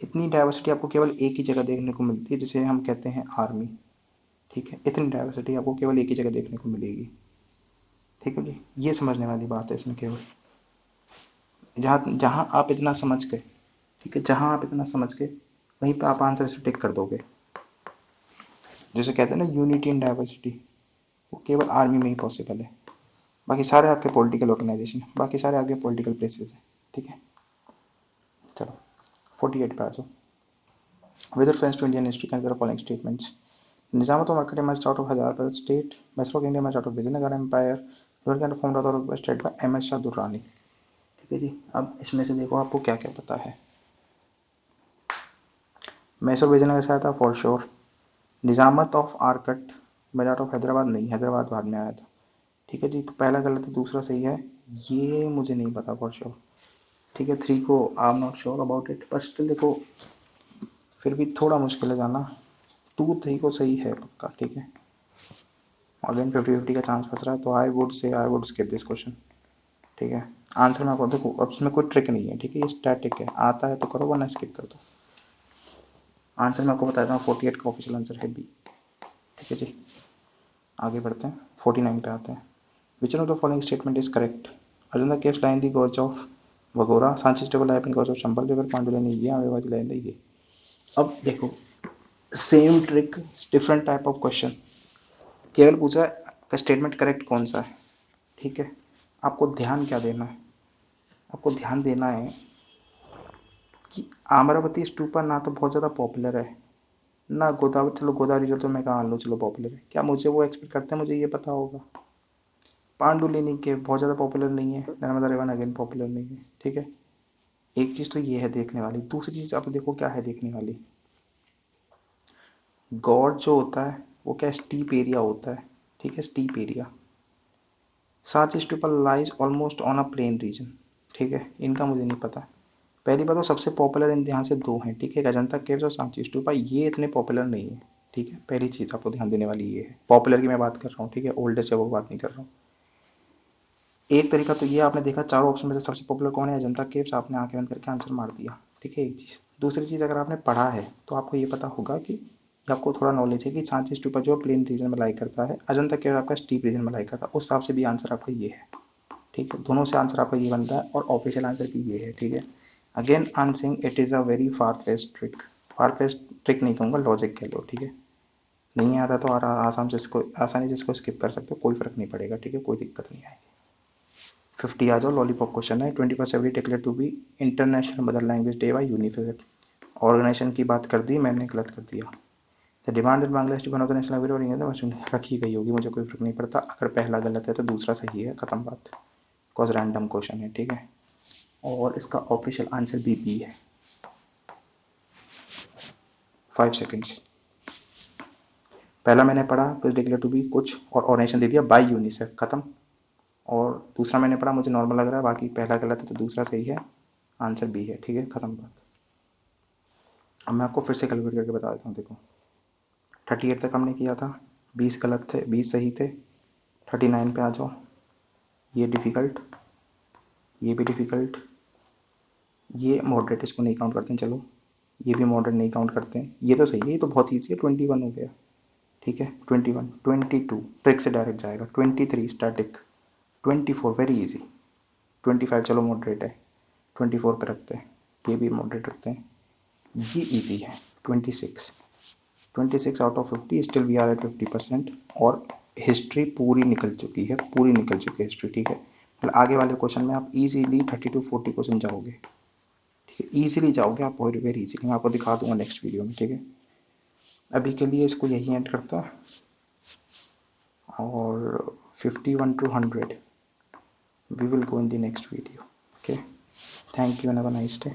इतनी डाइवर्सिटी आपको केवल एक ही जगह देखने को मिलती है, जिसे हम कहते हैं आर्मी, ठीक है। इतनी डाइवर्सिटी आपको केवल एक ही जगह देखने को मिलेगी, ठीक है जी। ये समझने वाली बात है इसमें केवल, जहाँ जहाँ आप इतना समझ गए, ठीक है, जहाँ आप इतना समझ गए वहीं पे आप आंसर से टिक कर दोगे। जैसे कहते हैं ना यूनिटी इन डाइवर्सिटी, वो केवल आर्मी में ही पॉसिबल है, बाकी सारे आपके पॉलिटिकल ऑर्गेनाइजेशन, बाकी सारे आपके पॉलिटिकल प्लेसेस हैं, ठीक है। चलो 48 पे आ जाओ। With reference to Indian history, consider following statements. Nizamut of Markand emerged out of Hyderabad state. Mysore Kingdom emerged out of Vijayanagar Empire. Royal Kingdom formed out of state by M.S. Shah Durrani। ठीक है जी। अब इसमें से देखो आपको क्या क्या पता है। मैसूर विजयनगर से आया था for sure. Nizamat of Arcot मेरा आउट ऑफ हैदराबाद नहीं, हैदराबाद बाद में आया था, ठीक है जी। तो पहला गलत है, दूसरा सही है, ये मुझे नहीं पता फॉर श्योर, ठीक है। 3 को I am not sure about it, but still देखो फिर भी थोड़ा मुश्किल है जाना। 2 3 को सही है पक्का, ठीक है। अगेन 50-50 का चांस फंस रहा है, तो I would skip this question, ठीक है। आंसर में आपको देखो, अब इसमें कोई ट्रिक नहीं है, ठीक है, ये स्टैटिक है, आता है तो करो वरना स्किप कर दो। आंसर मैं आपको बताता हूँ, 48 का ऑफिशियल आंसर है बी, ठीक है जी। आगे बढ़ते हैं, 49 पे आते हैं। Which one of the following statement is correct? Ajanta caves lie in the gorge of Waghora, Sanchi table lie in gorge of Chambal river, पांडुलिनी ने ये, आवेवादी लाई इन ये। अब देखो same trick, different type of question, केवल पूछा है स्टेटमेंट करेक्ट कौन सा है, ठीक है। आपको ध्यान क्या देना है? आपको ध्यान देना है कि अमरावती स्तूपा ना तो बहुत ज़्यादा पॉपुलर है, ना गोदावरी, चलो गोदावरी रिवर तो मैं कहा लो चलो पॉपुलर है, क्या मुझे वो एक्सपेक्ट करते हैं मुझे ये पता होगा? पांडुलिनी के बहुत ज़्यादा पॉपुलर नहीं है, नर्मदा रिवर अगेन पॉपुलर नहीं है, ठीक है। एक चीज़ तो ये है देखने वाली, दूसरी चीज़ आप देखो क्या है देखने वाली, गॉड जो होता है वो क्या स्टीप एरिया होता है, ठीक है, steep area. Sanchi stupa lies almost on a plain region, ठीक है, इनका मुझे नहीं पता। पहली बात तो सबसे पॉपुलर इन यहाँ से दो हैं, ठीक है, अजंता केव्स और सांची स्तूपा, ये इतने पॉपुलर नहीं है, ठीक है, पहली चीज़ आपको ध्यान देने वाली ये है, पॉपुलर की मैं बात कर रहा हूँ, ठीक है, ओल्डेस्ट है वो बात नहीं कर रहा हूँ। एक तरीका तो ये आपने देखा चारों ऑप्शन में से सबसे पॉपुलर कौन है, अजंता केव्स, आपने आंखें बंद करके आंसर मार दिया, ठीक है, एक चीज़। दूसरी चीज़, अगर आपने पढ़ा है तो आपको ये पता होगा कि आपको थोड़ा नॉलेज है कि सांची स्तूपा जो प्लेन रीजन में लाई करता है, अजंता केव्स आपका स्टीप रीजन में लाई करता है, उस हिसाब से भी आंसर आपका ये है, ठीक है, दोनों से आंसर आपका ये बनता है और ऑफिशियल आंसर भी ये है, ठीक है। Again I am saying it is a very far fest trick, far fest trick नहीं कहूँगा, लॉजिक कह लो, ठीक है। नहीं आता तो आसानी से इसको स्किप कर सकते हो, कोई फर्क नहीं पड़ेगा, ठीक है, कोई दिक्कत नहीं आएगी। 50 आ जाओ, लॉलीपॉप क्वेश्चन है। 21 February declare to be international mother language day by UNICEF. Organization की बात कर दी मैंने, गलत कर दिया। The demand that Bangladesh to one of the national language और रखी गई होगी, मुझे कोई फर्क नहीं पड़ता, अगर पहला गलत है तो दूसरा सही है, खत्म बात, बिकॉज रैंडम क्वेश्चन है, ठीक है। और इसका ऑफिशियल आंसर भी बी है। 5 सेकेंड्स। पहला मैंने पढ़ा कुछ डिक्लेयर टू बी कुछ, और ऑर्गेनाइजेशन दे दिया बाय यूनिसेफ, खत्म। और दूसरा मैंने पढ़ा, मुझे नॉर्मल लग रहा है, बाकी पहला गलत है तो दूसरा सही है, आंसर बी है, ठीक है, खत्म बात। अब मैं आपको फिर से कैलकुलेट करके बता देता हूँ, देखो 38 तक हमने किया था, 20 गलत थे, 20 सही थे, 39 पे आ जाओ। ये डिफ़िकल्ट, ये भी डिफ़िकल्ट, ये मॉडरेट, इसको नहीं काउंट करते हैं, चलो ये भी मॉडरेट नहीं काउंट करते हैं, ये तो सही है, ये तो बहुत ईजी है, 21 हो गया, ठीक है, 21, 22 ट्रिक से डायरेक्ट जाएगा, 23 स्टैटिक, 24 वेरी इजी, 25 चलो मॉडरेट है, 24 पे रखते हैं, ये भी मॉडरेट रखते हैं, ये इजी है, 26, 26 out of 50, still we are at 50%। और हिस्ट्री पूरी निकल चुकी है, पूरी निकल चुकी है हिस्ट्री, ठीक है। मतलब आगे वाले क्वेश्चन में आप इजीली 30 to 40 क्वेश्चन जाओगे, ठीक है, इजीली जाओगे आप, वेरी इजीली, मैं आपको दिखा दूंगा नेक्स्ट वीडियो में, ठीक है। अभी के लिए इसको यही एंड करता है, और 51 to 100 we will go in the next video, okay, thank you and have a nice day।